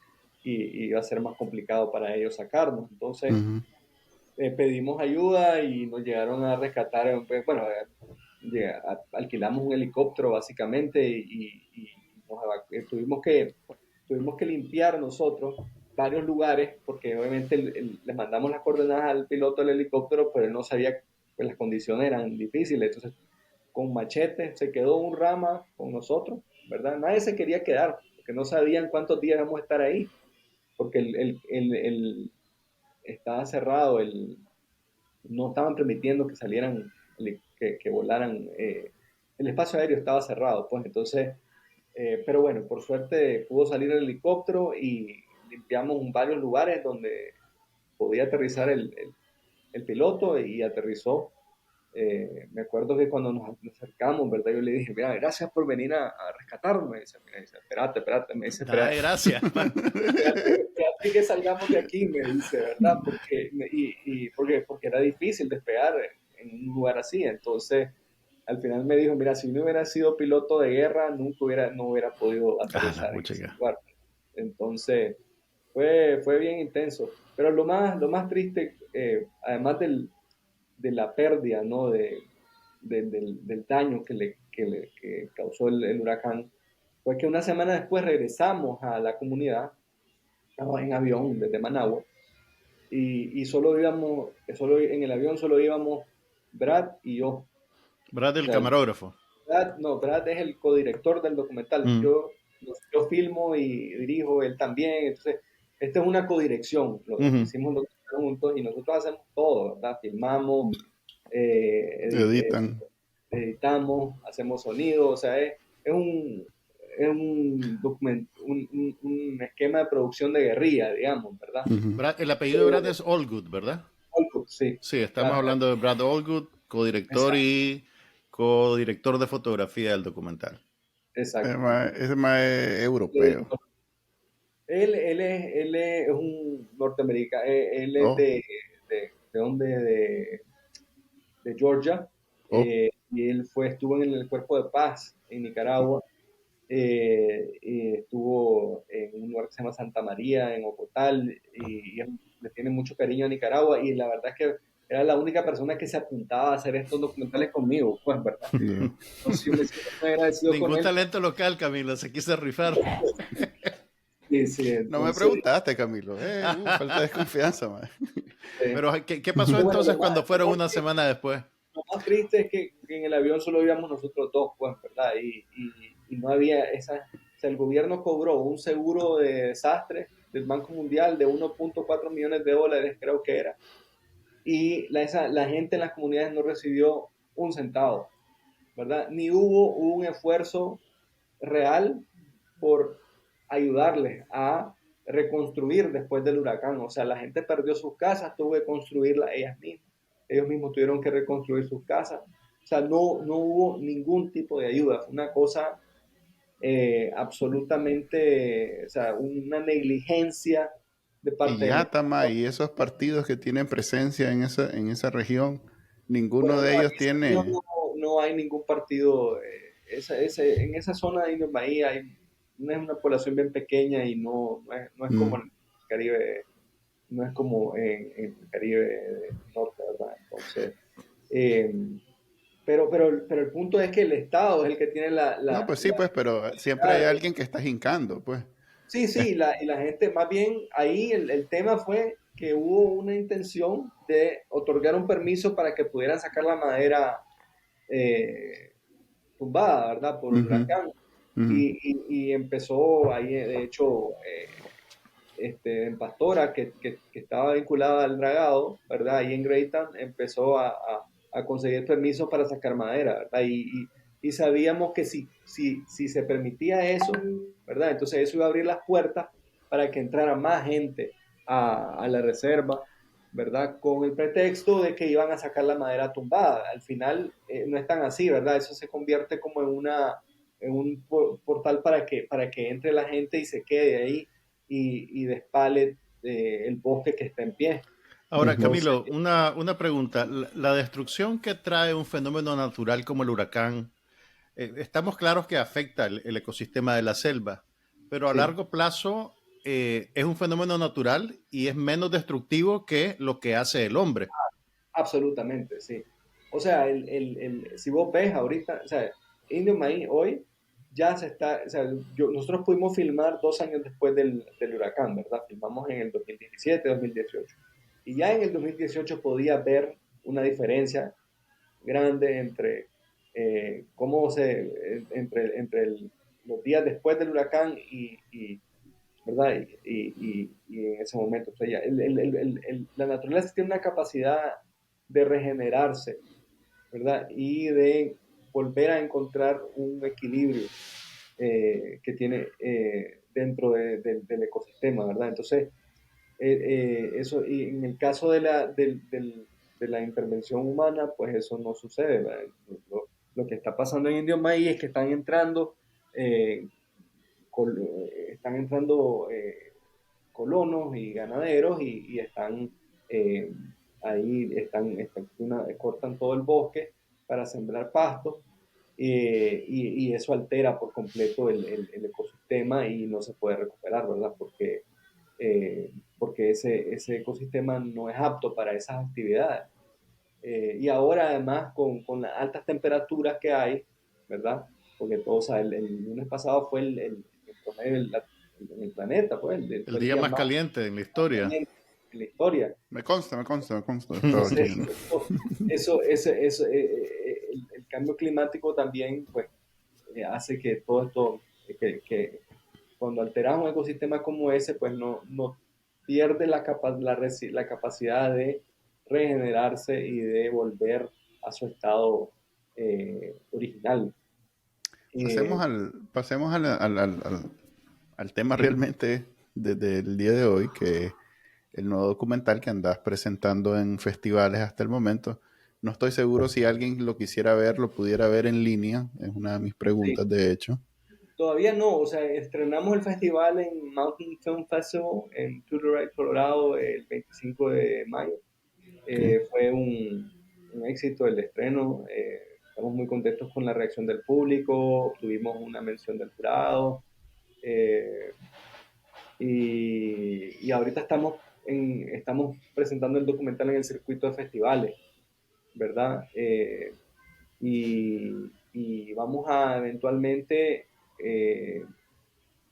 Y iba a ser más complicado para ellos sacarnos. Entonces, Ujú. pedimos ayuda y nos llegaron a rescatar, pues, bueno, alquilamos un helicóptero básicamente y tuvimos que limpiar nosotros varios lugares porque obviamente les mandamos las coordenadas al piloto del helicóptero, pero él no sabía que las condiciones eran difíciles, entonces con machete se quedó un rama con nosotros, ¿verdad? Nadie se quería quedar porque no sabían cuántos días íbamos a estar ahí, porque estaba cerrado no estaban permitiendo que salieran, que volaran, el espacio aéreo estaba cerrado, pues entonces, pero bueno, por suerte pudo salir el helicóptero y limpiamos varios lugares donde podía aterrizar el piloto y aterrizó. Me acuerdo que cuando nos acercamos, ¿verdad? Yo le dije, mira, gracias por venir a rescatarme. Me dice, espérate, me dice, Ay, espérate, gracias. espérate que salgamos de aquí, me dice, ¿verdad? Porque era difícil despegar en un lugar así. Entonces, al final me dijo, mira, si no hubiera sido piloto de guerra, no hubiera podido Ah, la aterrizar en ese puchica. lugar. Entonces, fue bien intenso. Pero lo más triste, además de la pérdida, ¿no? Del daño que causó el huracán, fue que una semana después regresamos a la comunidad en avión desde Managua y solo en el avión solo íbamos Brad y yo. O Brad, el sea, camarógrafo. Brad es el codirector del documental. Mm. Yo filmo y dirijo, él también. Entonces, esta es una codirección. Ujú. Hicimos el documental juntos y nosotros hacemos todo, ¿verdad? Filmamos, Editan. editamos, hacemos sonido. O sea, es un esquema de producción de guerrilla, digamos, ¿verdad? Ujú. El apellido de Brad es Allgood, ¿verdad? Sí, Sí, estamos claro, hablando de Brad Allgood, codirector exacto, y codirector de fotografía del documental. exacto. Ese más es europeo. Él es un norteamericano, él es Oh, ¿de dónde? De Georgia, oh. y él estuvo en el Cuerpo de Paz en Nicaragua, y estuvo en un lugar que se llama Santa María, en Ocotal, y él le tiene mucho cariño a Nicaragua, y la verdad es que era la única persona que se apuntaba a hacer estos documentales conmigo, pues, ¿verdad? No. Entonces yo me siento muy agradecido con Ningún él. talento local, Camilo, se quiso rifar. Sí, sí, No me entonces, preguntaste, Camilo. Falta de confianza, man. eh, Pero, ¿qué pasó bueno, entonces cuando fueron una semana después? lo más triste es que en el avión solo íbamos nosotros dos, pues, ¿verdad? Y no había o sea, el gobierno cobró un seguro de desastre del Banco Mundial de 1.4 millones de dólares, creo que era, y la gente en las comunidades no recibió un centavo, ¿verdad? Ni hubo un esfuerzo real por ayudarles a reconstruir después del huracán. O sea, la gente perdió sus casas, tuvo que construirlas ellas mismas. Ellos mismos tuvieron que reconstruir sus casas. O sea, no hubo ningún tipo de ayuda. Fue una cosa absolutamente, o sea, una negligencia de Y parte del ya, Tama, Estado. y esos partidos que tienen presencia en esa región, ninguno Bueno, de no, en ellos esa región tiene... no hay ningún partido. En esa zona de Indio Maí no es una población bien pequeña y no es como Mm. en el Caribe, no es como en el Caribe norte, ¿verdad? Entonces, eh, pero el punto es que el Estado es el que tiene No, pues sí, pues, pero siempre hay la alguien que está hincando, pues. Sí, sí, y la gente, más bien ahí el tema fue que hubo una intención de otorgar un permiso para que pudieran sacar la madera eh, tumbada, ¿verdad? Por el Ujú, huracán. ujú. Y empezó ahí, de hecho, en Pastora, que estaba vinculada al dragado, ¿verdad? Ahí en Greytown, empezó a conseguir permiso para sacar madera, ¿verdad? Y sabíamos que si se permitía eso, ¿verdad? Entonces eso iba a abrir las puertas para que entrara más gente a la reserva, ¿verdad? Con el pretexto de que iban a sacar la madera tumbada. Al final no es tan así, ¿verdad? Eso se convierte como en un portal para que entre la gente y se quede ahí y despale el bosque que está en pie. Ahora, Ujú. Entonces, Camilo, una pregunta. La destrucción que trae un fenómeno natural como el huracán, estamos claros que afecta el ecosistema de la selva, pero a sí, largo plazo es un fenómeno natural y es menos destructivo que lo que hace el hombre. absolutamente, sí. O sea, si vos ves ahorita, o sea, Indio Maíz hoy ya se está, o sea, nosotros pudimos filmar 2 años después del huracán, ¿verdad? Filmamos en el 2017, 2018. Y ya en el 2018 podía ver una diferencia grande entre los días después del huracán ¿verdad? Y en ese momento, o sea, la naturaleza tiene una capacidad de regenerarse, ¿verdad? Y de volver a encontrar un equilibrio que tiene dentro del ecosistema, ¿verdad? Entonces, eso, y en el caso de la intervención humana, pues eso no sucede, ¿verdad? Lo que está pasando en Indio Maíz es que eh, están entrando colonos y ganaderos y están eh, ahí, cortan todo el bosque para sembrar pastos y eso altera por completo el ecosistema y no se puede recuperar, ¿verdad? Porque ese ecosistema no es apto para esas actividades. Y ahora además con las altas temperaturas que hay, ¿verdad? Porque todos, el lunes pasado fue el promedio en el planeta, pues, El fue el día día más más caliente en la historia. caliente en la historia. Me consta, he estado aquí Entonces, viendo. el cambio climático también, pues, hace que todo esto, que cuando alteras un ecosistema como ese, pues no pierde la capacidad de regenerarse y de volver a su estado original. Eh, Pasemos al tema realmente del día de hoy, que es el nuevo documental que andas presentando en festivales hasta el momento. No estoy seguro si alguien lo quisiera ver, lo pudiera ver en línea. Es una de mis sí, preguntas, de hecho. todavía no, o sea, estrenamos el festival en Mountain Film Festival en Telluride, Colorado, el 25 de mayo. Okay. Fue un éxito el estreno. Estamos muy contentos con la reacción del público. Tuvimos una mención del jurado. eh, y ahorita estamos presentando el documental en el circuito de festivales, ¿verdad? Y vamos a eventualmente,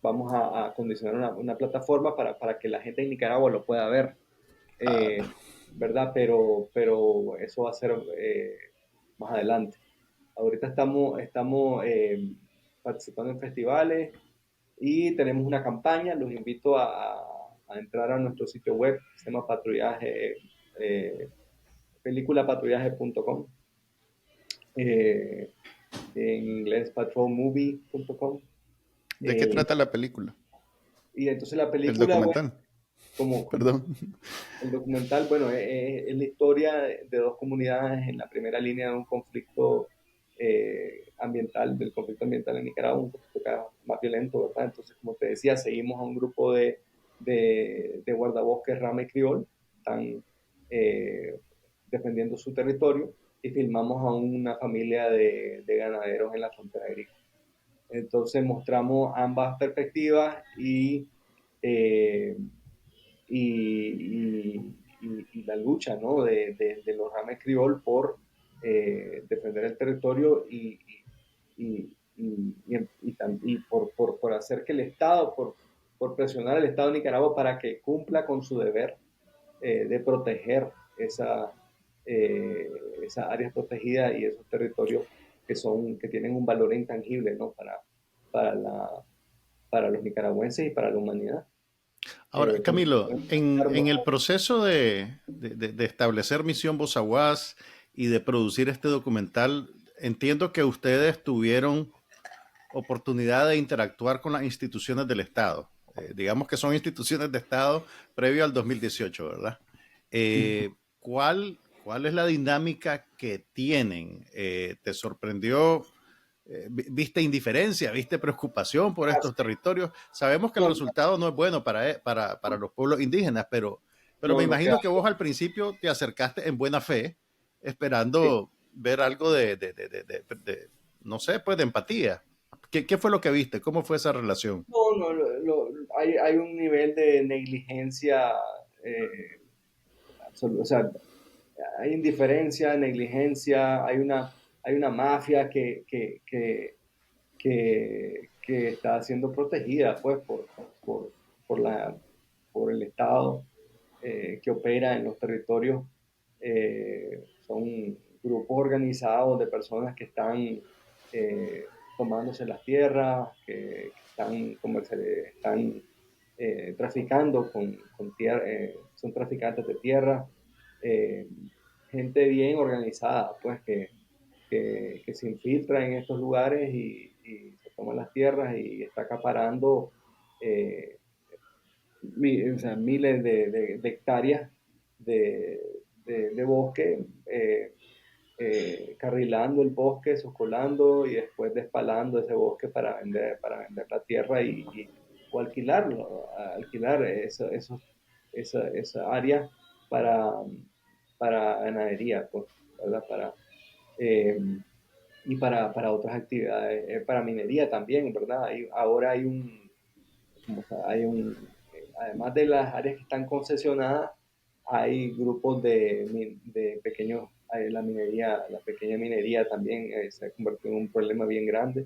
vamos a acondicionar una plataforma para que la gente en Nicaragua lo pueda ver. Ah, ¿Verdad? Pero eso va a ser más adelante. Ahorita estamos participando en festivales y tenemos una campaña. Los invito a entrar a nuestro sitio web, se llama Patrullaje peliculapatrullaje.com, en inglés patrolmovie.com. ¿De qué trata la película? Y entonces la El película, documental. como Perdón. el documental, bueno, es la historia de dos comunidades en la primera línea de un conflicto ambiental, del conflicto ambiental en Nicaragua, un conflicto cada vez más violento, ¿verdad? Entonces, como te decía, seguimos a un grupo de guardabosques Rama y Criol, están defendiendo su territorio, y filmamos a una familia de ganaderos en la frontera agrícola. Entonces mostramos ambas perspectivas eh, y la lucha, ¿no? de los Rames Criol por defender el territorio y por hacer que el Estado, por presionar al Estado de Nicaragua para que cumpla con su deber de proteger esa, eh, esas áreas protegidas y esos territorios que tienen un valor intangible, ¿no? para, la, para los nicaragüenses y para la humanidad. Ahora, Como Camilo, en el proceso de establecer Misión Voz Aguas y de producir este documental, entiendo que ustedes tuvieron oportunidad de interactuar con las instituciones del Estado. Digamos que son instituciones de Estado previo al 2018, ¿verdad? ¿Cuál es la dinámica que tienen? ¿Te sorprendió? ¿Viste indiferencia? ¿Viste preocupación por estos territorios? Sabemos que el no, resultado no es bueno para los pueblos indígenas, pero me no, no imagino queda. que vos al principio te acercaste en buena fe, Sí. esperando ver algo no sé, pues de empatía. ¿Qué fue lo que viste? ¿Cómo fue esa relación? No, no, hay un nivel de negligencia absoluta. O sea, hay indiferencia, negligencia, hay una mafia que está siendo protegida pues, por, por, la, por el Estado que opera en los territorios. Son grupos organizados de personas que están tomándose las tierras, que están traficando con tierra, son traficantes de tierra, eh, gente bien organizada, pues que se infiltra en estos lugares y se toma las tierras y está acaparando eh, o sea, miles de hectáreas de, de bosque, carrilando el bosque, socolando y después despalando ese bosque para vender la tierra o alquilarlo, alquilar esa área para, para ganadería, pues, ¿verdad? Eh, y para otras actividades, para minería también, ¿verdad? Ahora además de las áreas que están concesionadas, hay grupos de pequeños, la pequeña minería también se ha convertido en un problema bien grande.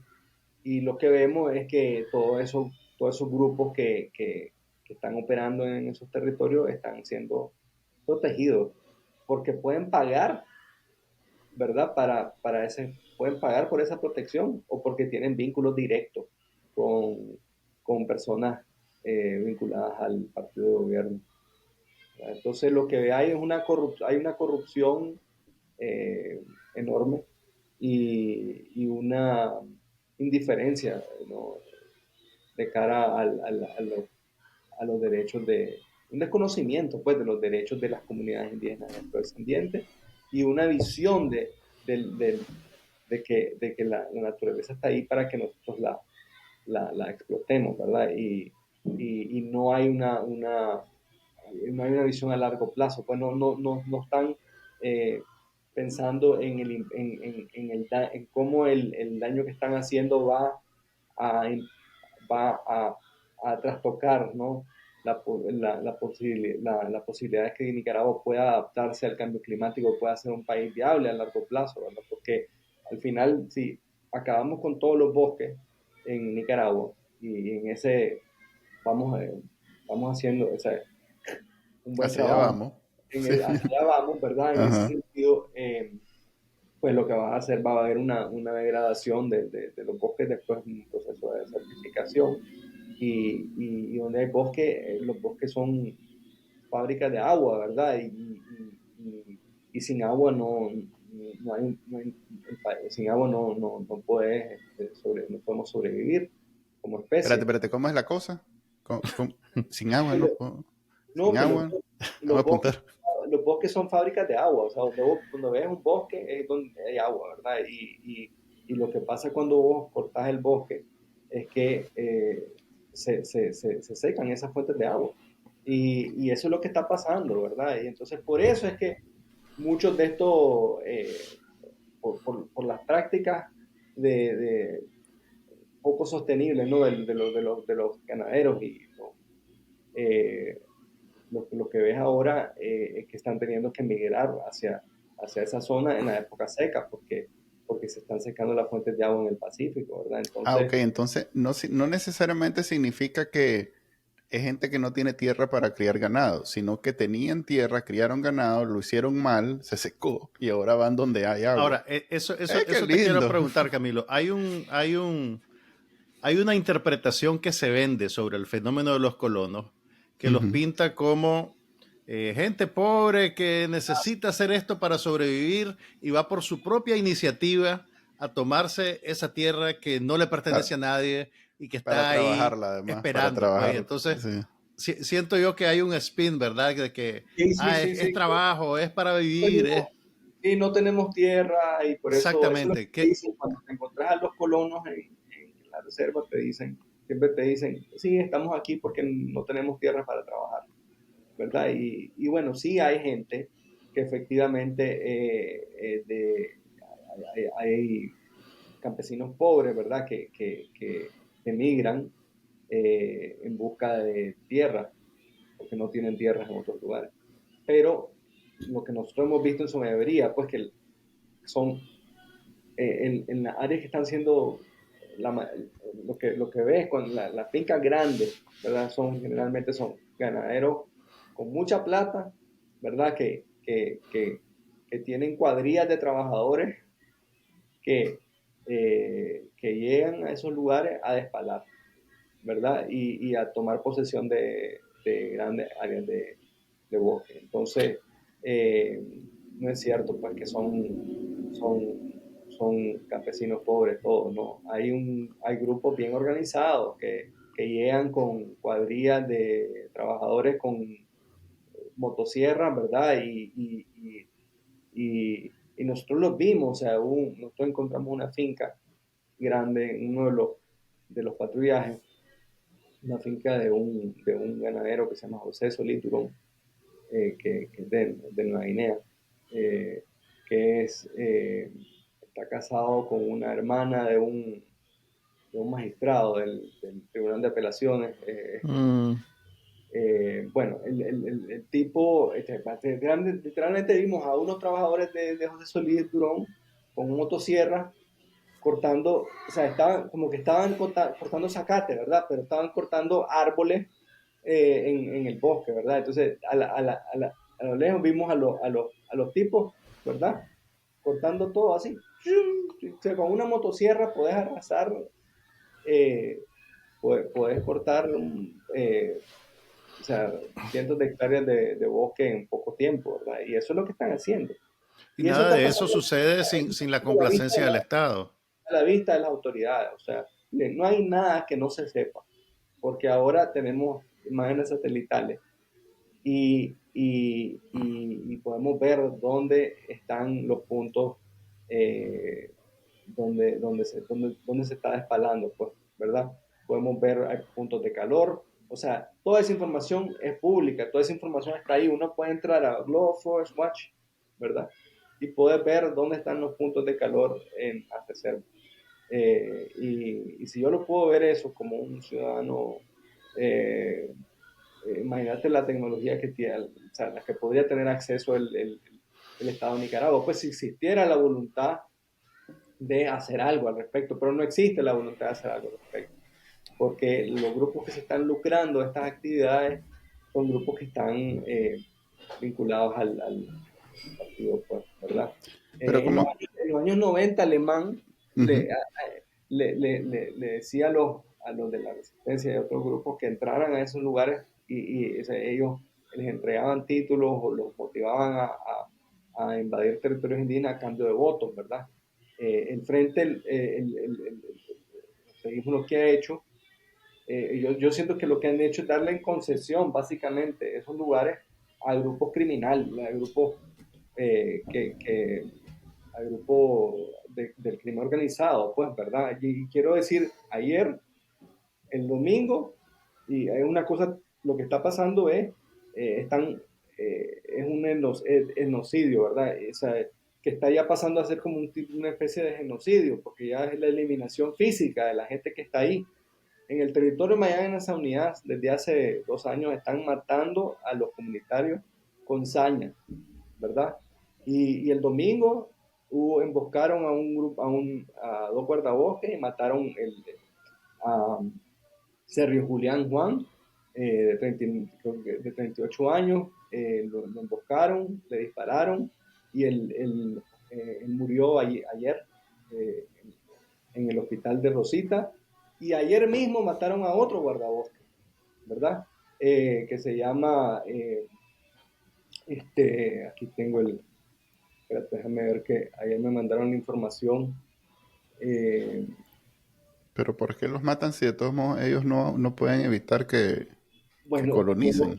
Y lo que vemos es que todos esos grupos que están operando en esos territorios están siendo protegidos porque pueden pagar, ¿verdad? Pueden pagar por esa protección o porque tienen vínculos directos con personas vinculadas al partido de gobierno. Entonces lo que hay es hay una corrupción eh, enorme y una indiferencia, ¿no? De cara a los derechos un desconocimiento pues de los derechos de las comunidades indígenas afrodescendientes y una visión de que la naturaleza está ahí para que nosotros la explotemos, ¿verdad? Y no hay no hay una visión a largo plazo, pues no están pensando en cómo el daño que están haciendo a, va a trastocar, ¿no? La posibilidad de que Nicaragua pueda adaptarse al cambio climático, pueda ser un país viable a largo plazo, ¿verdad? Porque al final, si acabamos con todos los bosques en Nicaragua y en ese vamos, vamos haciendo un buen Hacia allá trabajo, vamos. Sí. hacia allá vamos, ¿verdad? En ese Ajá. sentido, pues lo que va a hacer, va a haber una degradación los bosques después de un proceso de certificación y donde hay bosque, los bosques son fábricas de agua, ¿verdad? sin agua sin agua no puedes, no podemos sobrevivir como especie. Espérate, ¿cómo es la cosa? Sin agua, ¿no? No, Sin que agua. Vamos a los bosques, apuntar. los bosques son fábricas de agua, o sea, donde ves un bosque es donde hay agua, ¿verdad? Y lo que pasa cuando vos cortás el bosque es que se secan esas fuentes de agua. Y eso es lo que está pasando, ¿verdad? Y entonces por eso es que muchos de estos, por las prácticas de poco sostenibles, ¿no? De los ganaderos y eh, lo que ves ahora es que están teniendo que migrar hacia esa zona en la época seca, porque se están secando las fuentes de agua en el Pacífico, ¿verdad? Ok, Entonces, entonces no necesariamente significa que es gente que no tiene tierra para criar ganado, sino que tenían tierra, criaron ganado, lo hicieron mal, se secó y ahora van donde hay agua. Ahora, eso, Qué eso te quiero lindo! preguntar, Camilo. Hay una interpretación que se vende sobre el fenómeno de los colonos que los Ujú. pinta como gente pobre que necesita hacer esto para sobrevivir y va por su propia iniciativa a tomarse esa tierra que no le pertenece Pa- a nadie y que Para está ahí trabajarla, además, para esperando. Pues trabajar. entonces Sí. siento yo que hay un spin, ¿verdad? De que es sí. trabajo, es para vivir, es Y no tenemos tierra y por eso es lo que exactamente. te dicen cuando te encontrás a los colonos en la reserva, siempre te dicen, sí, estamos aquí porque no tenemos tierra para trabajar, ¿verdad? Y bueno, sí hay gente que efectivamente hay campesinos pobres, ¿verdad? Que emigran en busca de tierra, porque no tienen tierras en otros lugares. Pero lo que nosotros hemos visto en su mayoría, pues que son en las áreas que están siendo lo que ves con las fincas grandes, ¿verdad? Generalmente son ganaderos con mucha plata, ¿verdad? Que tienen cuadrillas de trabajadores que llegan a esos lugares a despalar, ¿verdad? Y a tomar posesión de grandes áreas de bosque. Entonces, eh, no es cierto pues que son campesinos pobres todos, ¿no? Hay grupos bien organizados que llegan con cuadrillas de trabajadores con motosierras, ¿verdad? Y nosotros los vimos, o sea, nosotros encontramos una finca grande en uno de los patrullajes, una finca de un ganadero que se llama José Solís Durón, que es de Nueva Guinea, eh, que está casado con una hermana de un magistrado del Tribunal de Apelaciones. Mm, Bueno, el tipo, literalmente vimos a unos trabajadores de José Solís Durón con un motosierra cortando, o sea, estaban cortando zacate, ¿verdad? Pero estaban cortando árboles en el bosque, ¿verdad? Entonces, a lo lejos vimos a los tipos, ¿verdad? Cortando todo así. O sea, con una motosierra podés arrasar, eh, podés cortar, o sea, cientos de hectáreas de bosque en poco tiempo, ¿verdad? Y eso es lo que están haciendo. y Y eso nada está de eso pasando sucede sin la a la vista complacencia del Estado. a la vista de las autoridades. O sea, no hay nada que no se sepa, porque ahora tenemos imágenes satelitales y podemos ver dónde están los puntos donde se está despalando, pues, ¿verdad? Podemos ver hay puntos de calor, o sea, toda esa información es pública, toda esa información está ahí, uno puede entrar a Global Forest Watch, ¿verdad? Y puede ver dónde están los puntos de calor en la reserva. Y si yo lo puedo ver eso como un ciudadano, eh, imagínate la tecnología que tiene, o sea, la que podría tener acceso el Estado de Nicaragua, pues si existiera la voluntad de hacer algo al respecto, pero no existe la voluntad de hacer algo al respecto, porque los grupos que se están lucrando de estas actividades son grupos que están vinculados al partido, pues, ¿verdad? Pero ¿cómo? En los años 90, Alemán Ujú. le decía a los de la resistencia y a otros grupos que entraran a esos lugares o sea, ellos les entregaban títulos o los motivaban a invadir territorios indígenas a cambio de votos, ¿verdad? El frente, lo que ha hecho, yo siento que lo que han hecho es darle en concesión, básicamente, esos lugares a grupos criminales, a grupos al grupo del crimen organizado, pues, ¿verdad? Y quiero decir, ayer, el domingo, y hay una cosa, lo que está pasando es, es un genocidio, ¿verdad? O sea, que está ya pasando a ser como una especie de genocidio, porque ya es la eliminación física de la gente que está ahí. En el territorio de Miami, en esa unidad, desde hace 2 años, están matando a los comunitarios con saña, ¿verdad? Y el domingo emboscaron a un grupo, a dos guardabosques y mataron a Sergio Julián Juan, de 38 años, lo emboscaron, le dispararon y él murió ayer eh, en el hospital de Rosita. Y ayer mismo mataron a otro guardabosque, ¿verdad? Que se llama, aquí tengo espérate, déjame ver que ayer me mandaron la información. eh, Pero ¿por qué los matan si de todos modos ellos no pueden evitar que bueno, colonicen?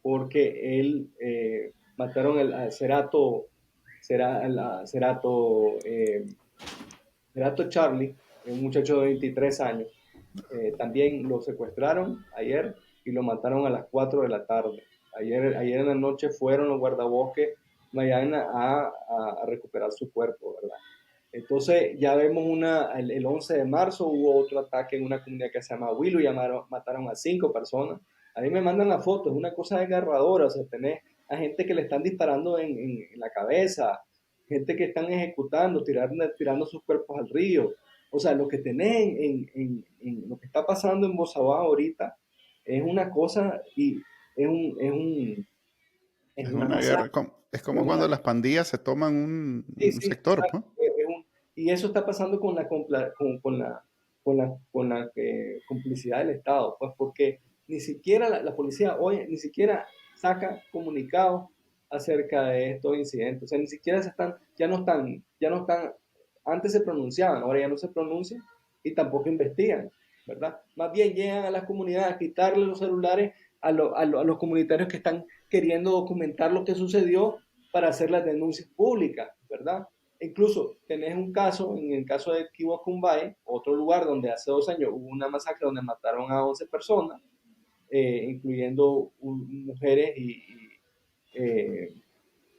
porque él mataron al Cerato, Cerato Charlie, un muchacho de 23 años. También lo secuestraron ayer y lo mataron a las 4 de la tarde. Ayer en la noche fueron los guardabosques mañana a recuperar su cuerpo, ¿verdad? Entonces ya vemos el 11 de marzo hubo otro ataque en una comunidad que se llama Willow y mataron a 5 personas. A mí me mandan la foto, es una cosa desgarradora, o sea, tenés a gente que le están disparando en la cabeza, gente que están ejecutando, tirando sus cuerpos al río. O sea, lo que tenés lo que está pasando en Bozabá ahorita es una cosa y es un, es un, es Es una una guerra. masacre. Es Es como una cuando las pandillas se toman un, Sí, un sí, sector, exacto. pues. Y eso está pasando con la complicidad del Estado, pues porque ni siquiera la policía hoy ni siquiera saca comunicados acerca de estos incidentes. O sea, ni siquiera ya no están, antes se pronunciaban, ahora ya no se pronuncian y tampoco investigan, ¿verdad? Más bien llegan a las comunidades a quitarle los celulares a los comunitarios que están queriendo documentar lo que sucedió para hacer las denuncias públicas, ¿verdad? Incluso tenés un caso, en el caso de Kiwakumbay, otro lugar donde hace 2 años hubo una masacre donde mataron a 11 personas, incluyendo mujeres eh,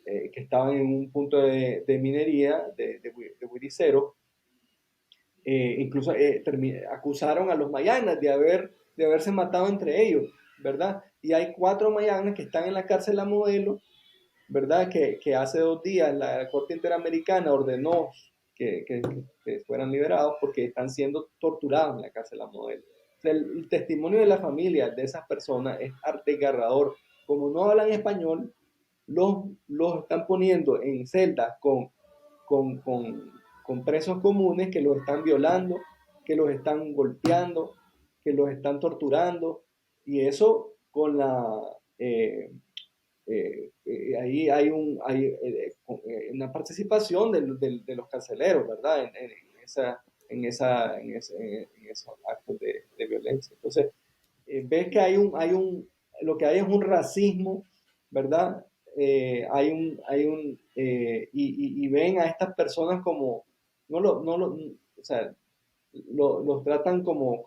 que estaban en un punto de minería, de huiricero. Incluso acusaron a los mayanas de haberse matado entre ellos, ¿verdad? Y hay 4 mayanas que están en la cárcel a Modelo, ¿verdad? Que hace 2 días la Corte Interamericana ordenó que fueran liberados porque están siendo torturados en la cárcel a Modelo. O sea, el testimonio de la familia de esas personas es desgarrador. Como no hablan español, los están poniendo en celdas con, con, con presos comunes que los están violando, que los están golpeando, que los están torturando, y eso con eh, ahí hay una participación de los carceleros, ¿verdad? En esos actos de violencia. Entonces, ves que lo que hay es un racismo, ¿verdad? Y ven a estas personas como, o sea, los tratan como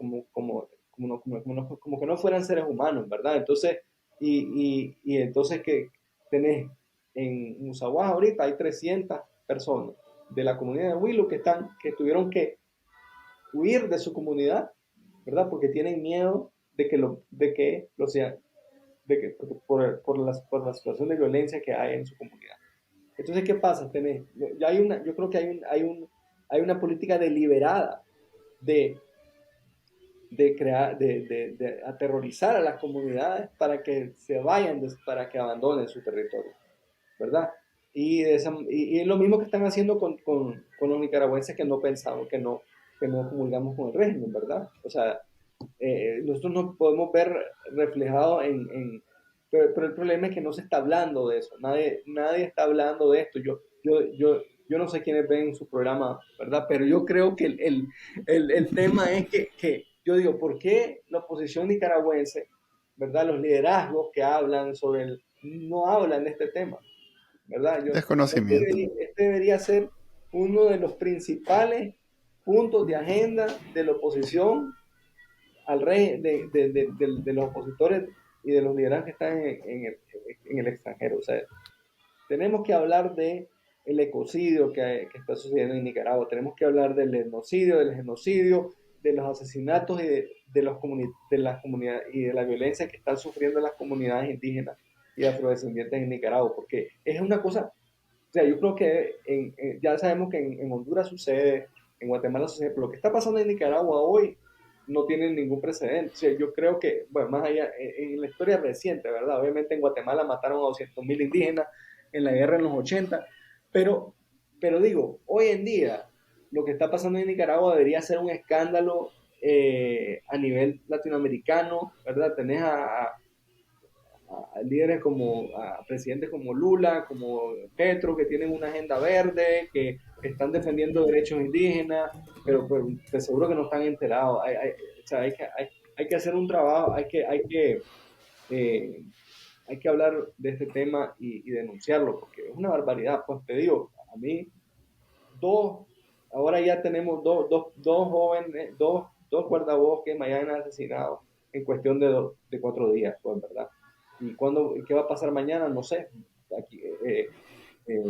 que no fueran seres humanos, ¿verdad? Entonces, y entonces que tenés en Musaguas ahorita hay 300 personas de la comunidad de Willow que tuvieron que huir de su comunidad, ¿verdad? Porque tienen miedo de que sean, por la situación de violencia que hay en su comunidad. Entonces, ¿qué pasa? Yo creo que hay una política deliberada de, de aterrorizar a las comunidades para que se vayan, para que abandonen su territorio, ¿verdad? Y es lo mismo que están haciendo con los nicaragüenses que no pensamos, que no comulgamos con el régimen, ¿verdad? O sea, nosotros nos podemos ver reflejados pero el problema es que no se está hablando de eso, nadie está hablando de esto. Yo no sé quiénes ven su programa, ¿verdad? Pero yo creo que el tema es que yo digo, ¿por qué la oposición nicaragüense, ¿verdad? Los liderazgos que hablan no hablan de este tema, ¿verdad? Desconocimiento. Este debería ser uno de los principales puntos de agenda de la oposición al rey, de los opositores y de los liderazgos que están en el extranjero. O sea, tenemos que hablar de el ecocidio que está sucediendo en Nicaragua, tenemos que hablar del etnocidio, del genocidio, de los asesinatos y de las comunidades y de la violencia que están sufriendo las comunidades indígenas y afrodescendientes en Nicaragua, porque es una cosa, o sea, yo creo que ya sabemos que en Honduras sucede, en Guatemala sucede, pero lo que está pasando en Nicaragua hoy no tiene ningún precedente. O sea, yo creo que, bueno, más allá, en la historia reciente, ¿verdad? Obviamente en Guatemala mataron a 200.000 indígenas en la guerra en los 80, pero, pero digo, hoy en día lo que está pasando en Nicaragua debería ser un escándalo a nivel latinoamericano, ¿verdad? Tenés a líderes a presidentes como Lula, como Petro, que tienen una agenda verde, que están defendiendo derechos indígenas, pero te seguro que no están enterados. O sea, hay que hacer un trabajo, eh, hay que hablar de este tema y denunciarlo, porque es una barbaridad. Pues te digo, a mí, dos, ahora ya tenemos dos jóvenes, dos guardabosques mañana asesinados en cuestión de 4 días, pues, ¿verdad? ¿Qué va a pasar mañana? No sé. Aquí,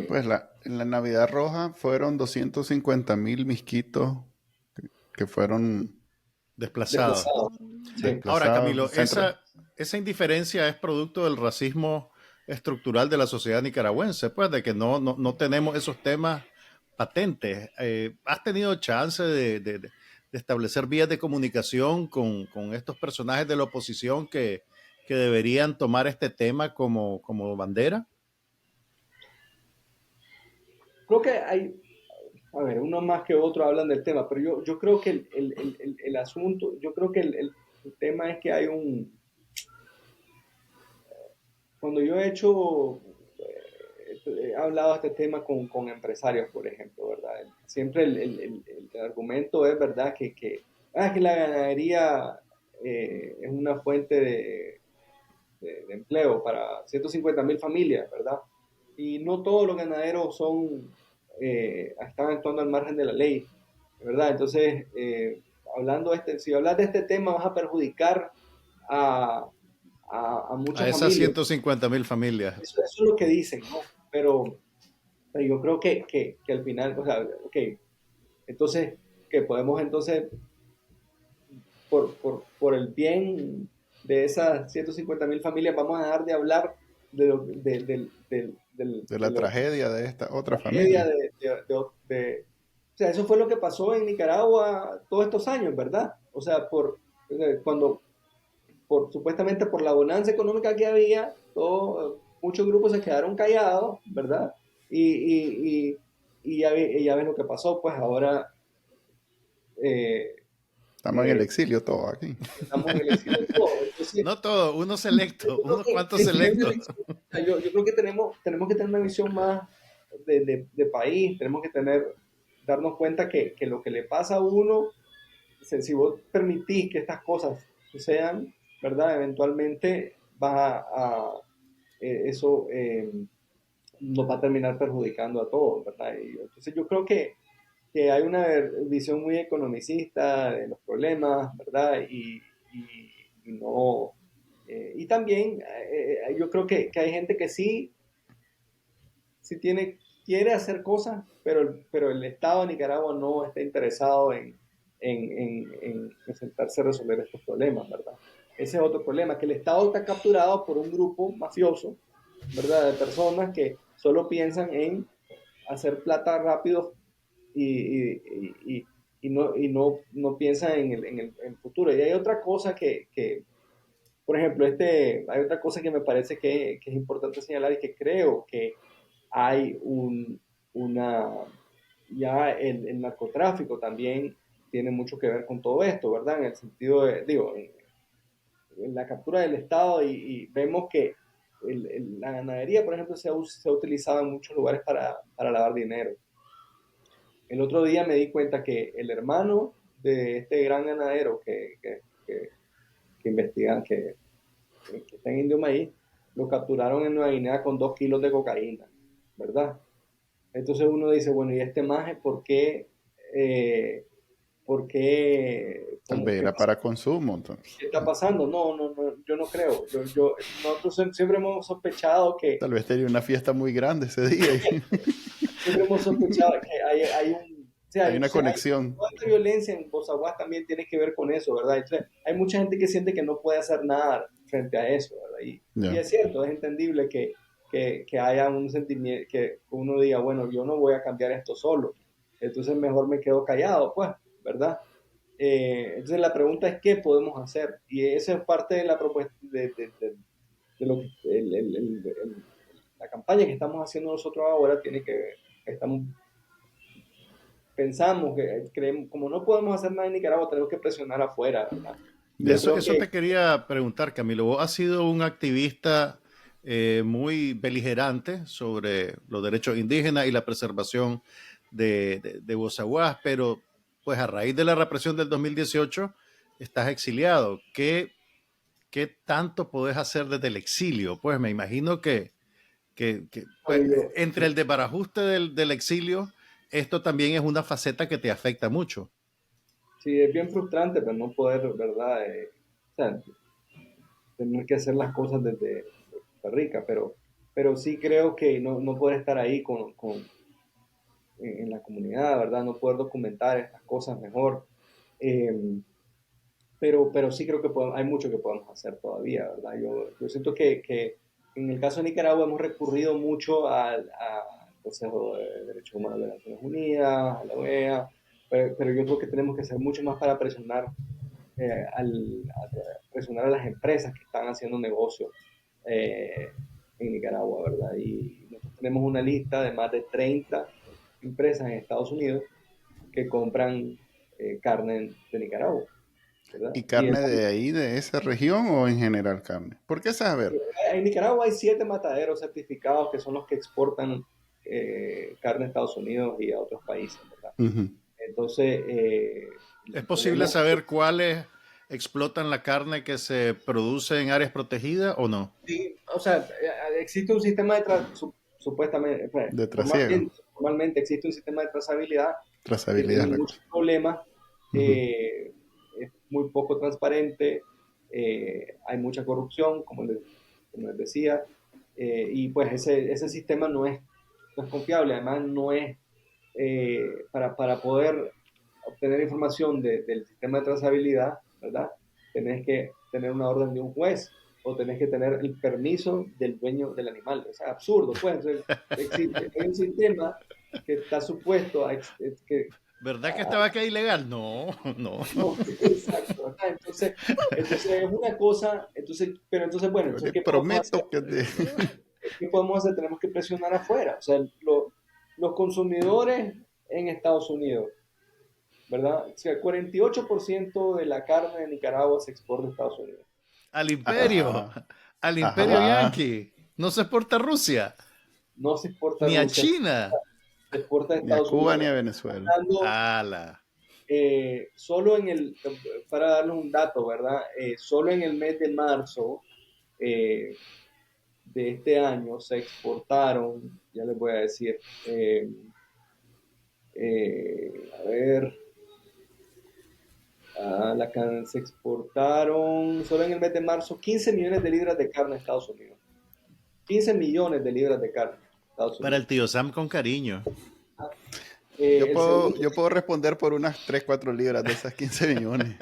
Pues en la Navidad Roja fueron 250.000 misquitos que fueron Desplazados. desplazados. Sí. Ahora, Camilo, desplazados. esa indiferencia es producto del racismo estructural de la sociedad nicaragüense, pues de que no tenemos esos temas patentes. ¿Has tenido chance de establecer vías de comunicación con estos personajes de la oposición que deberían tomar este tema como bandera? Creo que a ver, uno más que otro hablan del tema, pero yo creo que el asunto, yo creo que el tema es que cuando yo he hablado de este tema con empresarios, por ejemplo, ¿verdad? Siempre el argumento es, ¿verdad? Que la ganadería es una fuente de empleo para 150.000 familias, ¿verdad? Y no todos los ganaderos están actuando al margen de la ley, ¿verdad? Entonces, si hablas de este tema vas a perjudicar a, a A muchas esas familias. 150.000 familias. Eso es lo que dicen, ¿no? Pero yo creo que al final, o sea, ok, entonces, que podemos entonces, por el bien de esas 150.000 familias, vamos a dejar de hablar De la tragedia de esta otra tragedia familia. o sea, eso fue lo que pasó en Nicaragua todos estos años, ¿verdad? O sea, cuando, supuestamente por la bonanza económica que había, muchos grupos se quedaron callados, ¿verdad? Y ya ves lo que pasó, pues ahora eh, Estamos en el eh, exilio todos aquí. estamos en el exilio de todo. Entonces, No todo, unos selectos, yo creo unos cuantos que si hay una selectos. visión, o sea, yo creo que tenemos que tener una visión más de país, tenemos que darnos cuenta que lo que le pasa a uno, si vos permitís que estas cosas sucedan, ¿verdad? Eventualmente eso nos va a terminar perjudicando a todos, ¿verdad? Entonces yo creo que hay una visión muy economicista de los problemas, ¿verdad? Y no... y también yo creo que hay gente que sí quiere hacer cosas, pero el Estado de Nicaragua no está interesado en sentarse a resolver estos problemas, ¿verdad? Ese es otro problema, que el Estado está capturado por un grupo mafioso, ¿verdad? De personas que solo piensan en hacer plata rápido y no piensan en el futuro. Y hay otra cosa por ejemplo, hay otra cosa que me parece que es importante señalar y que creo que hay una, ya el narcotráfico también tiene mucho que ver con todo esto, ¿verdad? En el sentido de, digo, en la captura del Estado y vemos que la ganadería, por ejemplo, se ha utilizado en muchos lugares para lavar dinero. El otro día me di cuenta que el hermano de este gran ganadero que investigan, que está en Indio Maíz, lo capturaron en Nueva Guinea con 2 kilos de cocaína, ¿verdad? Entonces uno dice, bueno, ¿y este maje por qué? ¿Por qué? Tal vez era para consumo, entonces. ¿Qué está pasando? No, yo no creo. Nosotros siempre hemos sospechado que, Tal vez tenía una fiesta muy grande ese día. siempre hemos sospechado que hay un, o sea, Hay una conexión. toda esta violencia en Bozaguas también tiene que ver con eso, ¿verdad? Entonces, hay mucha gente que siente que no puede hacer nada frente a eso, ¿verdad? Y es cierto, es entendible que haya un sentimiento, que uno diga, bueno, yo no voy a cambiar esto solo, entonces mejor me quedo callado, pues, ¿verdad? Entonces la pregunta es qué podemos hacer y esa es parte de la propuesta de lo que la campaña que estamos haciendo nosotros ahora tiene que ver. Pensamos que creemos, como no podemos hacer nada en Nicaragua, tenemos que presionar afuera, ¿verdad? Eso te quería preguntar, Camilo. Vos has sido un activista muy beligerante sobre los derechos indígenas y la preservación de Bozaguas, pero pues a raíz de la represión del 2018 estás exiliado. ¿Qué tanto podés hacer desde el exilio? Pues me imagino que pues, entre el desbarajuste del exilio, esto también es una faceta que te afecta mucho. Sí, es bien frustrante, pero no poder, ¿verdad? O sea, tener que hacer las cosas desde Costa Rica, pero sí creo que no poder estar ahí en la comunidad, ¿verdad? No poder documentar estas cosas mejor. Eh, pero sí creo que hay mucho que podemos hacer todavía, ¿verdad? Yo siento que en el caso de Nicaragua hemos recurrido mucho al Consejo de Derechos Humanos de las Naciones Unidas, a la OEA, pero yo creo que tenemos que hacer mucho más para presionar a las empresas que están haciendo negocios eh, en Nicaragua, ¿verdad? Y nosotros tenemos una lista de más de 30 empresas en Estados Unidos que compran carne de Nicaragua, ¿verdad? ¿Y carne de ahí, de esa región o en general carne? Porque, saber, En Nicaragua hay 7 mataderos certificados que son los que exportan carne a Estados Unidos y a otros países, ¿verdad? Entonces, ¿Es posible saber cuáles explotan la carne que se produce en áreas protegidas o no? sí, o sea, existe un sistema supuestamente, de trasiego, formalmente existe un sistema de trazabilidad que trazabilidad. tiene muchos problemas, es muy poco transparente, hay mucha corrupción, como les decía, y pues ese sistema no es confiable, además no es para poder obtener información del sistema de trazabilidad, ¿verdad? Tenés que tener una orden de un juez o tenés que tener el permiso del dueño del animal. O sea, absurdo, pues. Entonces, hay un sistema que está supuesto ¿Verdad que estaba acá ilegal? No, no. no, exacto. Entonces es una cosa, pero entonces, bueno, Yo le entonces, ¿qué podemos hacer? prometo que ¿Qué podemos hacer? Tenemos que presionar afuera. O sea, los consumidores en Estados Unidos, ¿verdad? O sea, el 48% de la carne de Nicaragua se exporta a Estados Unidos. Al imperio, Ajá, al imperio ajá. Yankee. No se exporta a Rusia, No se exporta a ni a Rusia, China. se exporta a Ni a Estados Cuba Unidos. ni a Venezuela. Ala. Solo para darles un dato, ¿verdad? Solo en el mes de marzo de este año se exportaron, ya les voy a decir, a ver, se exportaron solo en el mes de marzo 15 millones de libras de carne a Estados Unidos. 15 millones de libras de carne a Estados Para Unidos. el tío Sam con cariño. El segundo, Yo puedo responder por unas 3 4 libras de esas 15 millones.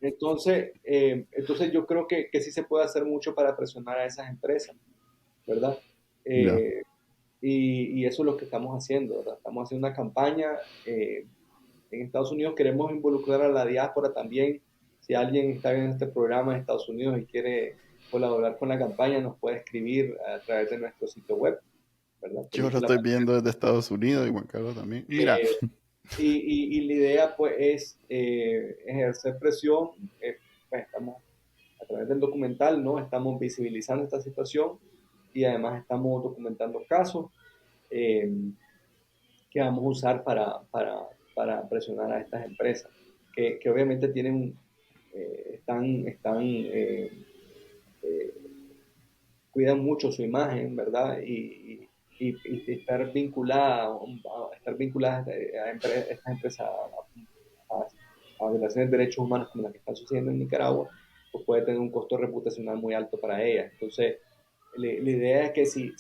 entonces yo creo que sí se puede hacer mucho para presionar a esas empresas, ¿verdad? Ya. Eh, y eso es lo que estamos haciendo, ¿verdad? Estamos haciendo una campaña. En Estados Unidos queremos involucrar a la diáspora también. Si alguien está viendo este programa en Estados Unidos y quiere colaborar con la campaña, nos puede escribir a través de nuestro sitio web, ¿verdad? Yo lo estoy viendo desde Estados Unidos y Juan Carlos también. Mira, Eh, y la idea pues es ejercer presión. Pues, estamos a través del documental, ¿no? Estamos visibilizando esta situación y además estamos documentando casos que vamos a usar para presionar a estas empresas, que obviamente eh, cuidan mucho su imagen, ¿verdad? Y estar vinculadas a estas empresas a violaciones de derechos humanos como las que están sucediendo en Nicaragua, pues puede tener un costo reputacional muy alto para ellas. Entonces, la idea es que si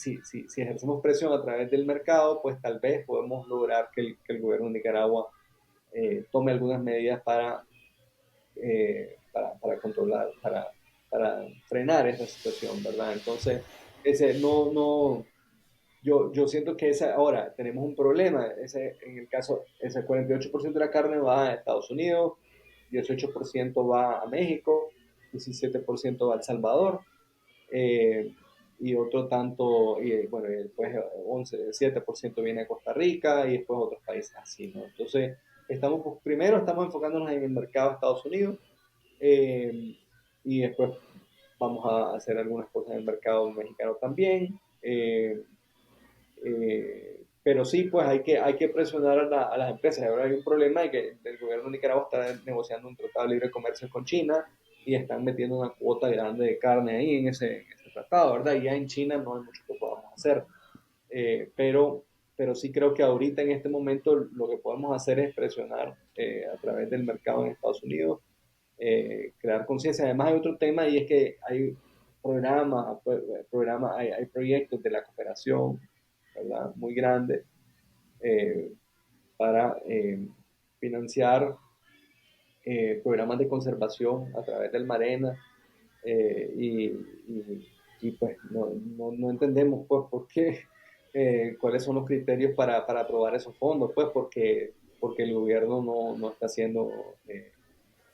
ejercemos presión a través del mercado, pues tal vez podemos lograr que el gobierno de Nicaragua tome algunas medidas para controlar, para frenar esa situación, ¿verdad? Entonces, yo siento que ahora tenemos un problema. En el caso, ese 48% de la carne va a Estados Unidos, 18% va a México, 17% va a El Salvador, eh, y otro tanto, y bueno, después 7% viene a Costa Rica y después otros países así, ¿no? Entonces, primero estamos enfocándonos en el mercado de Estados Unidos, eh, y después vamos a hacer algunas cosas en el mercado mexicano también. Pero sí, pues hay que presionar a las empresas. Ahora hay un problema de que el gobierno de Nicaragua está negociando un tratado de libre comercio con China y están metiendo una cuota grande de carne ahí en ese tratado, ¿verdad? Y ya en China no hay mucho que podamos hacer. Pero sí creo que ahorita en este momento lo que podemos hacer es presionar a través del mercado en Estados Unidos, crear conciencia. Además hay otro tema y es que hay hay proyectos de la cooperación, ¿verdad? Muy grandes, eh, para financiar programas de conservación a través del Marena, y pues no entendemos pues por qué, cuáles son los criterios para aprobar esos fondos, pues porque el gobierno no está haciendo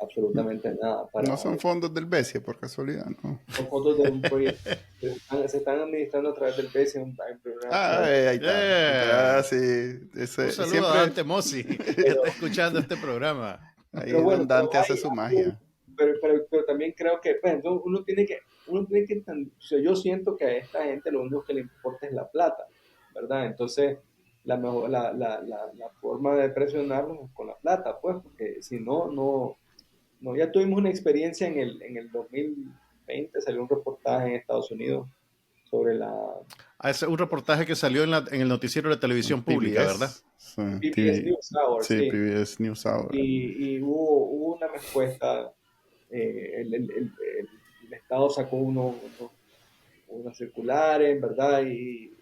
absolutamente nada No son fondos del BESIE, por casualidad, ¿no? Son fondos de un proyecto que se están administrando a través del BESI, hay un programa a Ah, través del ahí está. Ah, sí. Un saludo a Siempre Dante Mossi, que pero, está escuchando este programa. ahí pero Don bueno, Dante hace su magia. pero también creo que pues, uno tiene que o sea, yo siento que a esta gente lo único que le importa es la plata, ¿verdad? Entonces, la forma de presionarlos es con la plata, pues, porque si no, ya tuvimos una experiencia en el 2020, salió un reportaje en Estados Unidos sobre la Ah, es un reportaje que salió en el noticiero de la televisión pública, ¿verdad? PBS. Sí, PBS NewsHour, sí, sí, PBS NewsHour. y hubo una respuesta. El Estado sacó unas circulares, ¿verdad? Y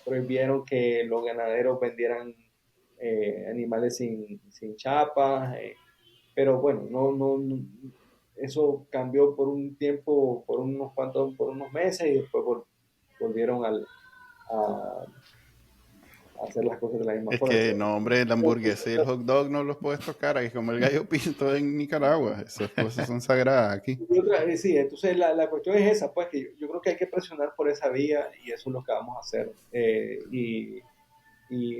prohibieron que los ganaderos vendieran animales sin chapas, pero bueno, eso cambió por un tiempo, por unos meses, y después volvieron a hacer las cosas de la misma Es forma. que no, hombre, la hamburguesa y el hot dog no los puedes tocar, es como el gallo pinto en Nicaragua. Esas cosas son sagradas aquí. Sí, entonces la cuestión es esa, pues que yo creo que hay que presionar por esa vía y eso es lo que vamos a hacer. Y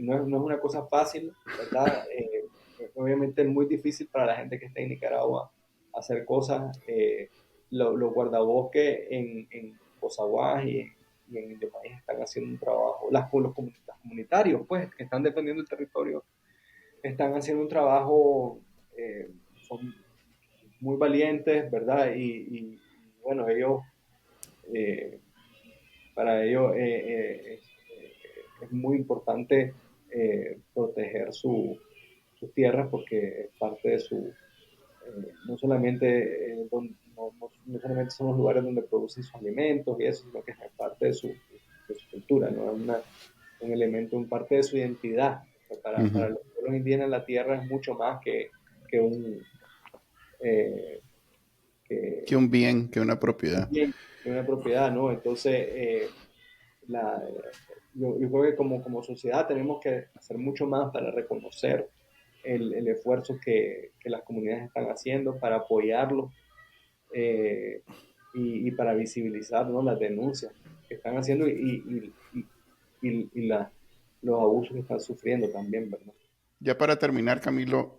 no es una cosa fácil, ¿verdad? Obviamente es muy difícil para la gente que está en Nicaragua hacer cosas. Los guardabosques en Cozahuas y en el país están haciendo un trabajo, los comunitarios, pues, que están defendiendo el territorio, están haciendo un trabajo, son muy valientes, ¿verdad? Bueno, eh, para ellos es muy importante proteger sus tierras porque es parte de no solamente, no solamente son los lugares donde producen sus alimentos y eso, sino que es parte de su cultura, ¿no? Es un elemento, un parte de su identidad. O sea, para Ujú. los pueblos indígenas la tierra es mucho más que un, eh, Que un bien, que una propiedad. bien, que una propiedad, ¿no? Entonces, la, yo creo que como sociedad tenemos que hacer mucho más para reconocer el esfuerzo que las comunidades están haciendo, para apoyarlos, y para visibilizar, ¿no?, las denuncias que están haciendo y los abusos que están sufriendo también, ¿verdad? Ya para terminar, Camilo,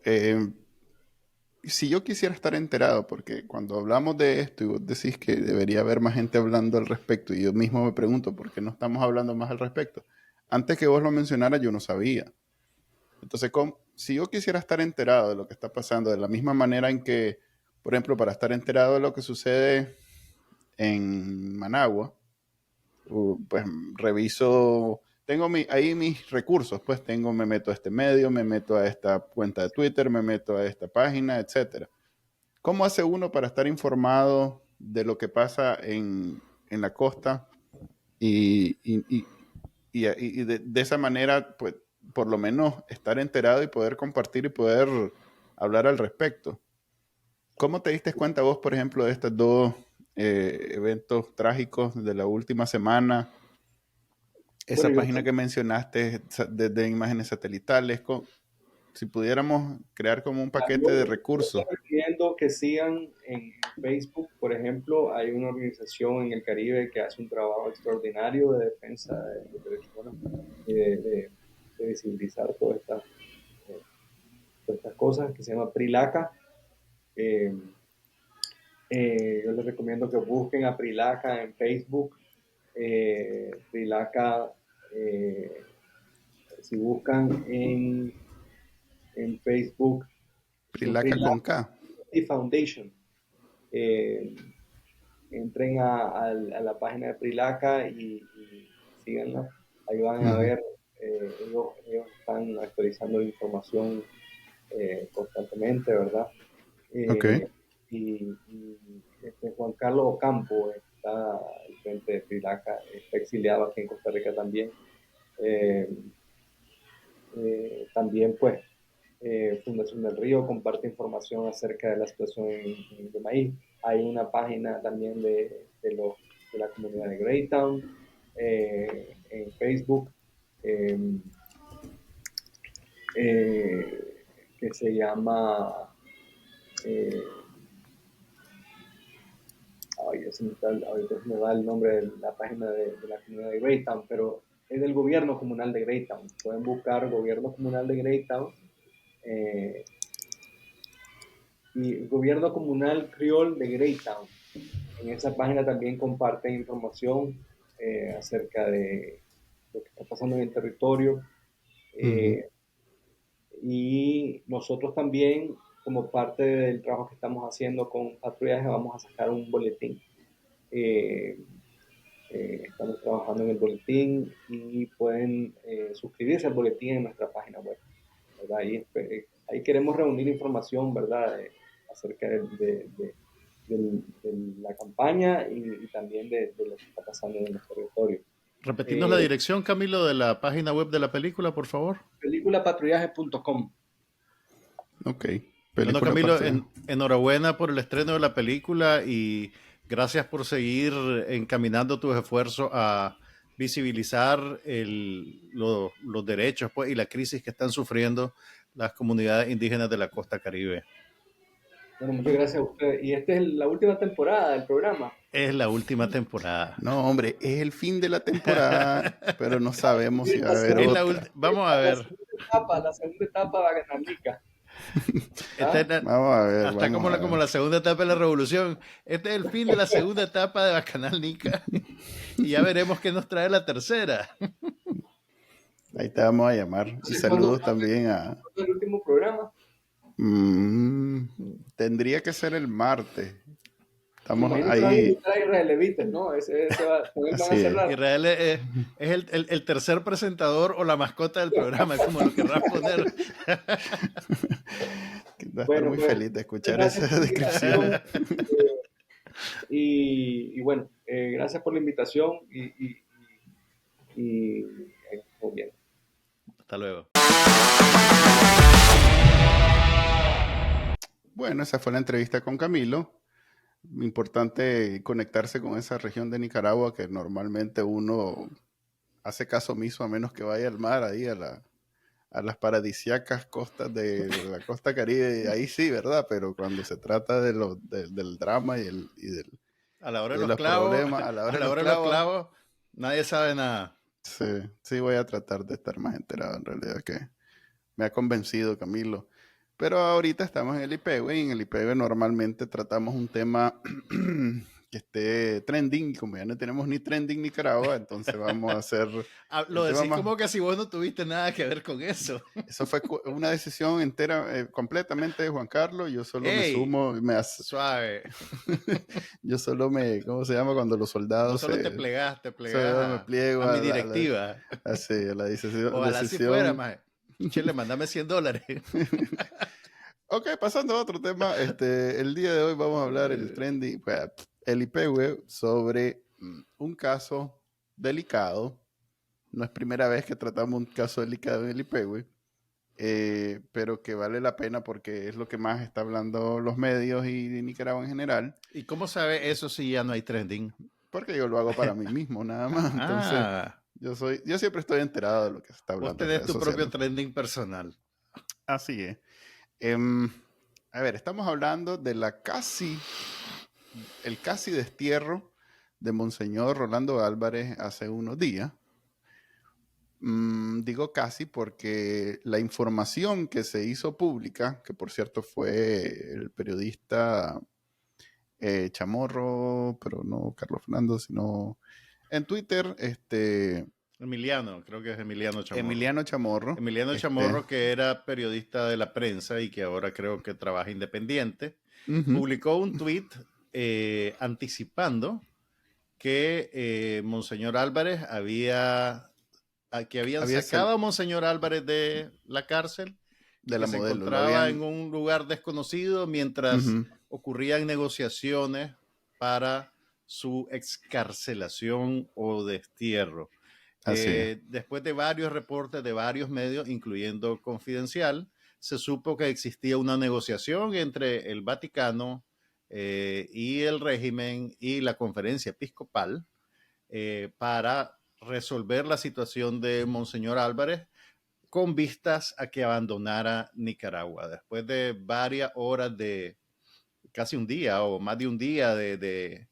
si yo quisiera estar enterado, porque cuando hablamos de esto y vos decís que debería haber más gente hablando al respecto, y yo mismo me pregunto por qué no estamos hablando más al respecto. Antes que vos lo mencionaras, yo no sabía. Entonces, si yo quisiera estar enterado de lo que está pasando, de la misma manera en que, por ejemplo, para estar enterado de lo que sucede en Managua, pues reviso, tengo ahí mis recursos, pues me meto a este medio, me meto a esta cuenta de Twitter, me meto a esta página, etcétera. ¿Cómo hace uno para estar informado de lo que pasa en la costa y de esa manera, pues, por lo menos estar enterado y poder compartir y poder hablar al respecto? ¿Cómo te diste cuenta vos, por ejemplo, de estos dos eventos trágicos de la última semana? Esa Bueno, página que mencionaste de imágenes satelitales, si pudiéramos crear como un paquete de yo recursos. les recomiendo que sigan en Facebook, por ejemplo, hay una organización en el Caribe que hace un trabajo extraordinario de defensa de los derechos humanos y de visibilizar eh, todas estas cosas, que se llama Prilaca. Eh, yo les recomiendo que busquen a Prilaca en Facebook. Prilaca, si buscan en Facebook, Prilaca con Prilaca K. Foundation. Eh, Entren a la página de Prilaca y síganla. Ahí van a ver, ellos están actualizando información constantemente, ¿verdad? Ok. Juan Carlos Ocampo está al frente de Prilaca, está exiliado aquí en Costa Rica también. Eh, También, pues, Fundación del Río comparte información acerca de la situación de maíz. Hay una página también de la comunidad de Greytown en Facebook eh, que se llama eh, ahorita se me va el nombre de la página de la comunidad de Greytown, pero es del gobierno comunal de Greytown. Pueden buscar gobierno comunal de Greytown eh, y gobierno comunal criol de Greytown. En esa página también comparten información acerca de lo que está pasando en el territorio. Ujú. eh, y nosotros también, como parte del trabajo que estamos haciendo con patrullaje, vamos a sacar un boletín. Eh, Estamos trabajando en el boletín y pueden suscribirse al boletín en nuestra página web, ¿verdad? Ahí queremos reunir información, ¿verdad? Acerca de la campaña y también de lo que está pasando en el territorio. Repetirnos la Eh, dirección, Camilo, de la página web de la película, por favor. Peliculapatrullaje.com. Ok. Bueno, Película Camilo, patria. enhorabuena por el estreno de la película y gracias por seguir encaminando tus esfuerzos a visibilizar los derechos, pues, y la crisis que están sufriendo las comunidades indígenas de la costa Caribe. Bueno, muchas gracias a ustedes. Y esta es la última temporada del programa. Es la última temporada. No, hombre, es el fin de la temporada, pero no sabemos si va a haber La otra. Vamos a ver. la segunda etapa va a ganar Nica. Esta es Vamos a ver, hasta vamos a como ver. la segunda etapa de la revolución. Este es el fin de la segunda etapa de Bacanal Nica. Y ya veremos qué nos trae la tercera. Ahí te vamos a llamar. Y Entonces, ¿cuándo saludos también a... es el último programa? Mm, tendría que ser el martes. Me Estamos imagino que van a ahí. invitar a Israel Levites, ¿no? También van Así a es. cerrar. Israel es el tercer presentador o la mascota del programa, como lo querrás poner. Va a estar Bueno, muy pues, feliz de muchas escuchar gracias esa por la descripción. invitación. Y bueno, gracias por la invitación y muy bien. Hasta luego. Bueno, esa fue la entrevista con Camilo. Importante conectarse con esa región de Nicaragua que normalmente uno hace caso omiso a menos que vaya al mar, ahí a las paradisíacas costas de la costa Caribe. Ahí sí, ¿verdad? Pero cuando se trata del drama A la hora y de de los los clavos, problemas, a la hora a de la los hora de los clavos, clavos, nadie sabe nada. sí, sí voy a tratar de estar más enterado en realidad, que me ha convencido Camilo. Pero ahorita estamos en el IPEWE y en el IPEWE normalmente tratamos un tema que esté trending y como ya no tenemos ni trending Nicaragua, entonces vamos a hacer Lo el tema decís más... como que si vos no tuviste nada que ver con eso. Eso fue una decisión entera, completamente de Juan Carlos. Yo solo me ¡Ey! sumo, Suave. yo solo me, ¿cómo se llama? Cuando los soldados Vos solo te plegás solo me pliego a mi directiva. a la decisión. Ojalá si fuera, más. Chile, mandame $100. Ok, pasando a otro tema, el día de hoy vamos a hablar el trending, el IPEWE sobre un caso delicado. No es primera vez que tratamos un caso delicado en el IPEWE, pero que vale la pena porque es lo que más está hablando los medios y de Nicaragua en general. ¿Y cómo sabe eso si ya no hay trending? Porque yo lo hago para mí mismo, nada más. Entonces, yo siempre estoy enterado de lo que se está hablando. Vos tenés tu propio trending personal. Así es. A ver, estamos hablando de el casi destierro de Monseñor Rolando Álvarez hace unos días. Digo casi porque la información que se hizo pública, que por cierto fue el periodista Chamorro, pero no Carlos Fernando, sino en Twitter, Emiliano, creo que es Emiliano Chamorro. Emiliano Chamorro, que era periodista de la prensa y que ahora creo que trabaja independiente, publicó un tweet anticipando que Monseñor Álvarez habían sacado a Monseñor Álvarez de la cárcel, de la que Modelo, se encontraba en un lugar desconocido mientras ocurrían negociaciones para su excarcelación o destierro. Después de varios reportes de varios medios, incluyendo Confidencial, se supo que existía una negociación entre el Vaticano y el régimen y la conferencia episcopal para resolver la situación de Monseñor Álvarez con vistas a que abandonara Nicaragua. Después de varias horas de casi un día o más de un día de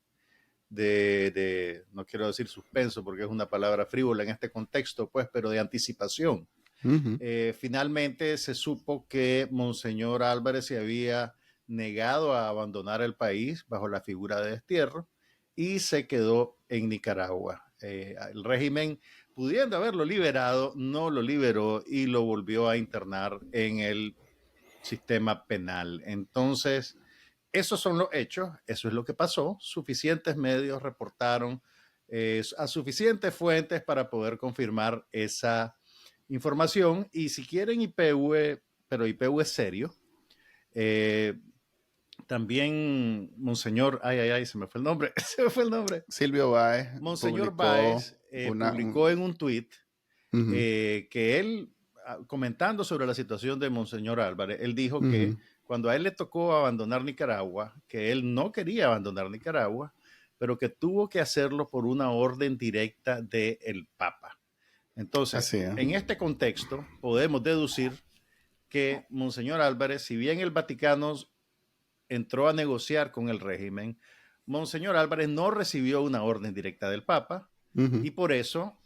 no quiero decir suspenso porque es una palabra frívola en este contexto, pues, pero de anticipación. Finalmente se supo que Monseñor Álvarez se había negado a abandonar el país bajo la figura de destierro y se quedó en Nicaragua. El régimen, pudiendo haberlo liberado, no lo liberó y lo volvió a internar en el sistema penal. Entonces, esos son los hechos, eso es lo que pasó. Suficientes medios reportaron a suficientes fuentes para poder confirmar esa información. Y si quieren IPEWE, pero IPEWE es serio, también Monseñor, se me fue el nombre, Silvio Báez. Monseñor Báez publicó en un tweet que él, comentando sobre la situación de Monseñor Álvarez, él dijo que cuando a él le tocó abandonar Nicaragua, que él no quería abandonar Nicaragua, pero que tuvo que hacerlo por una orden directa del Papa. Entonces, en este contexto, podemos deducir que Monseñor Álvarez, si bien el Vaticano entró a negociar con el régimen, Monseñor Álvarez no recibió una orden directa del Papa y por eso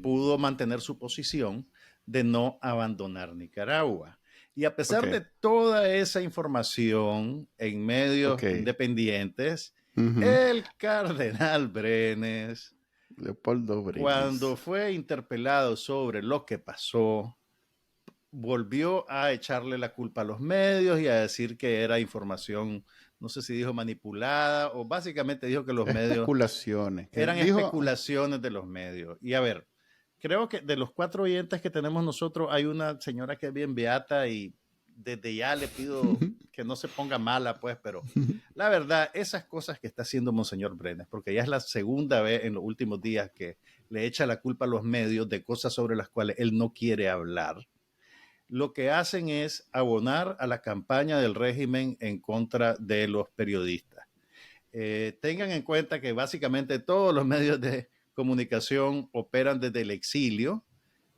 pudo mantener su posición de no abandonar Nicaragua. Y a pesar de toda esa información en medios independientes, el cardenal Brenes, Leopoldo Brenes, cuando fue interpelado sobre lo que pasó, volvió a echarle la culpa a los medios y a decir que era información, no sé si dijo manipulada o básicamente dijo que los medios eran especulaciones de los medios. Y a ver, creo que de los 4 oyentes que tenemos nosotros hay una señora que es bien beata y desde ya le pido que no se ponga mala, pues, pero la verdad, esas cosas que está haciendo Monseñor Brenes, porque ya es la segunda vez en los últimos días que le echa la culpa a los medios de cosas sobre las cuales él no quiere hablar, lo que hacen es abonar a la campaña del régimen en contra de los periodistas. Tengan en cuenta que básicamente todos los medios de comunicación operan desde el exilio,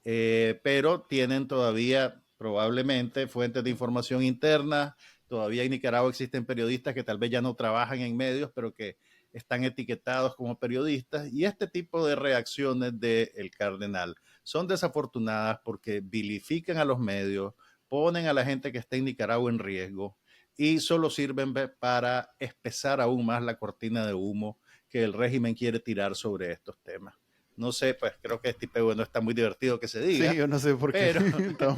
pero tienen todavía probablemente fuentes de información interna. Todavía en Nicaragua existen periodistas que tal vez ya no trabajan en medios, pero que están etiquetados como periodistas. Y este tipo de reacciones del cardenal son desafortunadas porque vilifican a los medios, ponen a la gente que está en Nicaragua en riesgo y solo sirven para espesar aún más la cortina de humo que el régimen quiere tirar sobre estos temas. No sé, pues creo que este tipo no está muy divertido que se diga. Sí, yo no sé por qué. Pero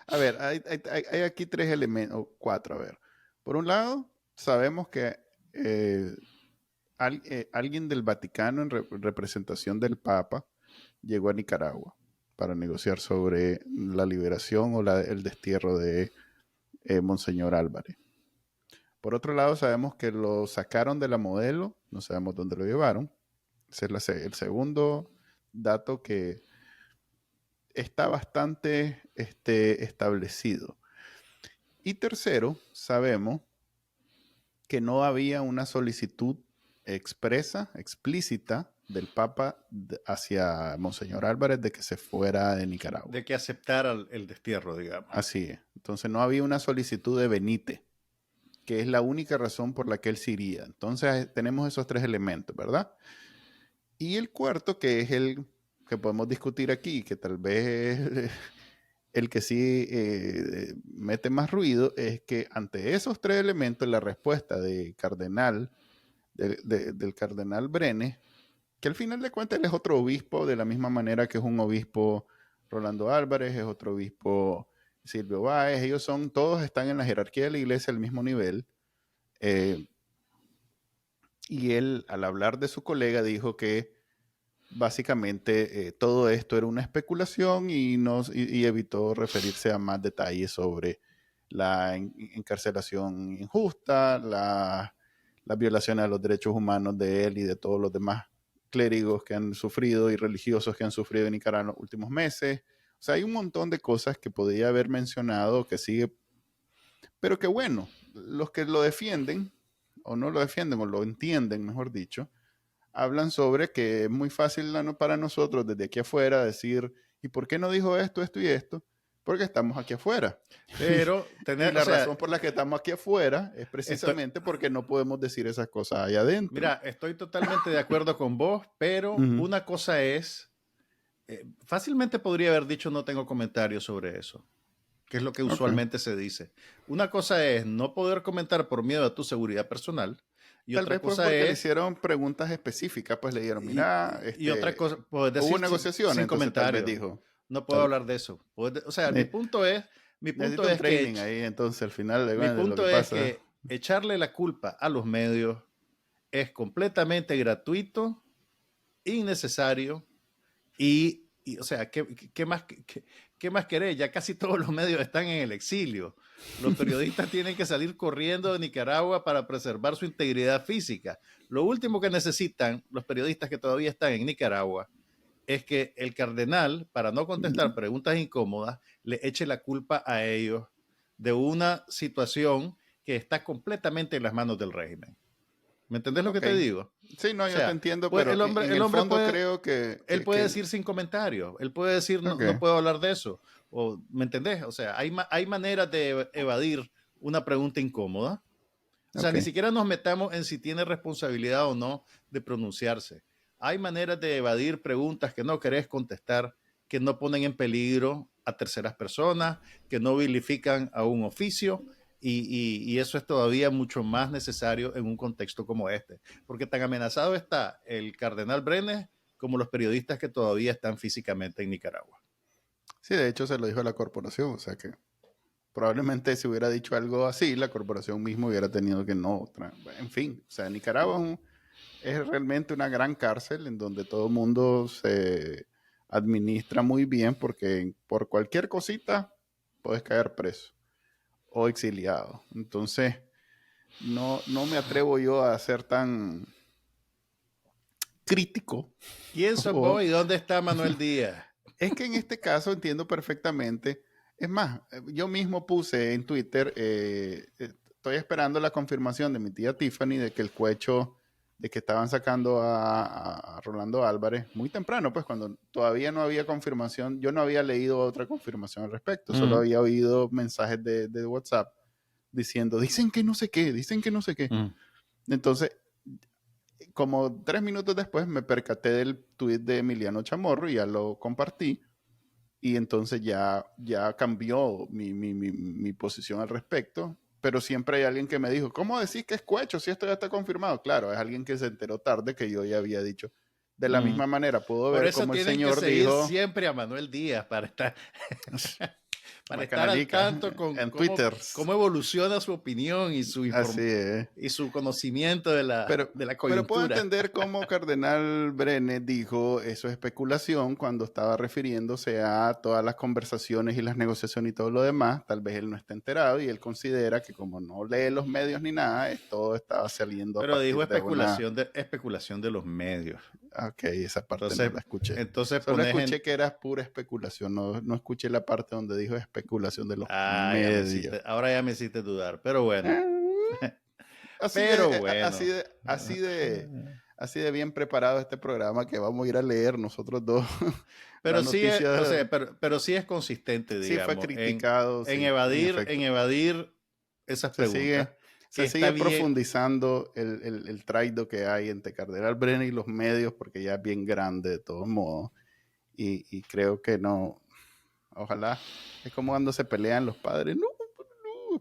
A ver, hay aquí 3 elementos, o 4, a ver. Por un lado, sabemos que alguien del Vaticano en representación del Papa llegó a Nicaragua para negociar sobre la liberación o el destierro de Monseñor Álvarez. Por otro lado, sabemos que lo sacaron de la modelo, no sabemos dónde lo llevaron. Ese es el segundo dato que está bastante establecido. Y tercero, sabemos que no había una solicitud expresa, explícita del Papa hacia Monseñor Álvarez de que se fuera de Nicaragua. De que aceptara el destierro, digamos. Así es. Entonces no había una solicitud de Benítez, que es la única razón por la que él se iría. Entonces tenemos esos 3 elementos, ¿verdad? Y el cuarto, que es el que podemos discutir aquí, que tal vez es el que sí mete más ruido, es que ante esos 3 elementos, la respuesta del cardenal Brenes, que al final de cuentas él es otro obispo, de la misma manera que es un obispo Rolando Álvarez, es otro obispo Silvio Báez, todos están en la jerarquía de la iglesia al mismo nivel. Y él, al hablar de su colega, dijo que básicamente todo esto era una especulación y evitó referirse a más detalles sobre la encarcelación injusta, las violaciones a los derechos humanos de él y de todos los demás clérigos que han sufrido y religiosos que han sufrido en Nicaragua en los últimos meses. O sea, hay un montón de cosas que podía haber mencionado que sigue, pero que bueno, los que lo defienden, o no lo defienden, o lo entienden, mejor dicho, hablan sobre que es muy fácil para nosotros desde aquí afuera decir, ¿y por qué no dijo esto, esto y esto? Porque estamos aquí afuera. Pero la razón por la que estamos aquí afuera es precisamente porque no podemos decir esas cosas allá adentro. Mira, estoy totalmente de acuerdo con vos, pero una cosa es, fácilmente podría haber dicho no tengo comentarios sobre eso, que es lo que usualmente se dice. Una cosa es no poder comentar por miedo a tu seguridad personal. Y tal otra vez cosa porque es, le hicieron preguntas específicas, pues le dieron, mira, y otra cosa, puedes decir hubo negociaciones, sin entonces comentario. Tal vez dijo, no puedo hablar de eso. O sea, mi punto es necesito un training ahí, entonces al final mi punto lo que es que echarle la culpa a los medios es completamente gratuito, innecesario y o sea, ¿qué más querés? Ya casi todos los medios están en el exilio. Los periodistas tienen que salir corriendo de Nicaragua para preservar su integridad física. Lo último que necesitan los periodistas que todavía están en Nicaragua es que el cardenal, para no contestar preguntas incómodas, le eche la culpa a ellos de una situación que está completamente en las manos del régimen. ¿Me entendés lo que te digo? Sí, no, yo te entiendo, pero el hombre fondo puede, creo que... Él puede decir sin comentarios, él puede decir no puedo hablar de eso. O, ¿me entendés? O sea, hay maneras de evadir una pregunta incómoda. O sea, ni siquiera nos metamos en si tiene responsabilidad o no de pronunciarse. Hay maneras de evadir preguntas que no querés contestar, que no ponen en peligro a terceras personas, que no vilifican a un oficio, y eso es todavía mucho más necesario en un contexto como este, porque tan amenazado está el cardenal Brenes como los periodistas que todavía están físicamente en Nicaragua. Sí, de hecho se lo dijo a la corporación, o sea que probablemente si hubiera dicho algo así, la corporación misma hubiera tenido que no. En fin, o sea, Nicaragua es realmente una gran cárcel en donde todo el mundo se administra muy bien porque por cualquier cosita puedes caer preso o exiliado. Entonces, no me atrevo yo a ser tan crítico. ¿Quién sos vos y dónde está Manuel Díaz? Es que en este caso entiendo perfectamente. Es más, yo mismo puse en Twitter, estoy esperando la confirmación de mi tía Tiffany de que el cohecho, de que estaban sacando a Rolando Álvarez muy temprano, pues cuando todavía no había confirmación, yo no había leído otra confirmación al respecto, solo había oído mensajes de WhatsApp diciendo, dicen que no sé qué, dicen que no sé qué. Entonces, como 3 minutos después me percaté del tweet de Emiliano Chamorro y ya lo compartí. y entonces ya cambió mi posición al respecto. Pero siempre hay alguien que me dijo, ¿cómo decís que es Cuecho si esto ya está confirmado? Claro, es alguien que se enteró tarde que yo ya había dicho. De la misma manera, puedo ver cómo el señor que seguir dijo siempre a Manuel Díaz para estar para estar al Canica, tanto con en Twitter. Cómo evoluciona su opinión y su y su conocimiento de la coyuntura. Pero puedo entender cómo Cardenal Brenes dijo eso es especulación cuando estaba refiriéndose a todas las conversaciones y las negociaciones y todo lo demás. Tal vez él no está enterado y él considera que como no lee los medios ni nada, todo estaba saliendo. Pero dijo especulación de los medios. Ok, esa parte no la escuché. Entonces solo escuché que era pura especulación, no escuché la parte donde dijo especulación de los medios. Ahora ya me hiciste dudar, pero bueno. Así de bien preparado este programa que vamos a ir a leer nosotros dos. Pero pero sí es consistente, digamos. Sí fue criticado. En evadir esas preguntas. Se sigue profundizando el traido que hay entre Cardenal Brenes y los medios, porque ya es bien grande de todos modos. Y creo que no. Ojalá. Es como cuando se pelean los padres. No,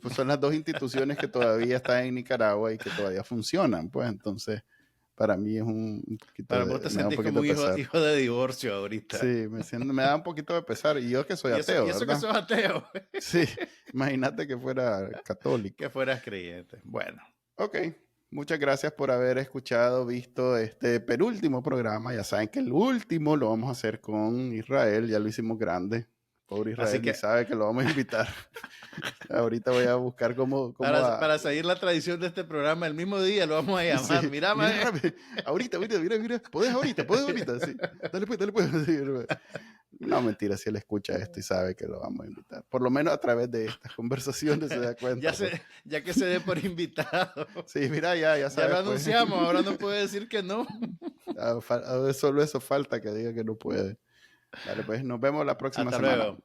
pues son las dos instituciones que todavía están en Nicaragua y que todavía funcionan. Pues entonces, para mí es un poquito. Para vos te sentís como hijo de divorcio ahorita. Sí, me da un poquito de pesar. Y yo que soy ateo. Y eso que sos ateo. Sí, imagínate que fuera católico. Que fueras creyente. Bueno. Ok. Muchas gracias por haber visto este penúltimo programa. Ya saben que el último lo vamos a hacer con Israel. Ya lo hicimos grande. Pobre Israel, ni sabe que lo vamos a invitar. Ahorita voy a buscar cómo para seguir la tradición de este programa, el mismo día lo vamos a llamar. Sí. Mira, ahorita, mira. ¿Podés ahorita? Sí. Dale pues. Sí. No, mentira, si él escucha esto y sabe que lo vamos a invitar. Por lo menos a través de estas conversaciones se da cuenta. Ya que se dé por invitado. Sí, mira, ya sabes. Ya lo anunciamos, ahora no puede decir que no. Solo eso falta, que diga que no puede. Dale, pues nos vemos la próxima Hasta semana. Luego.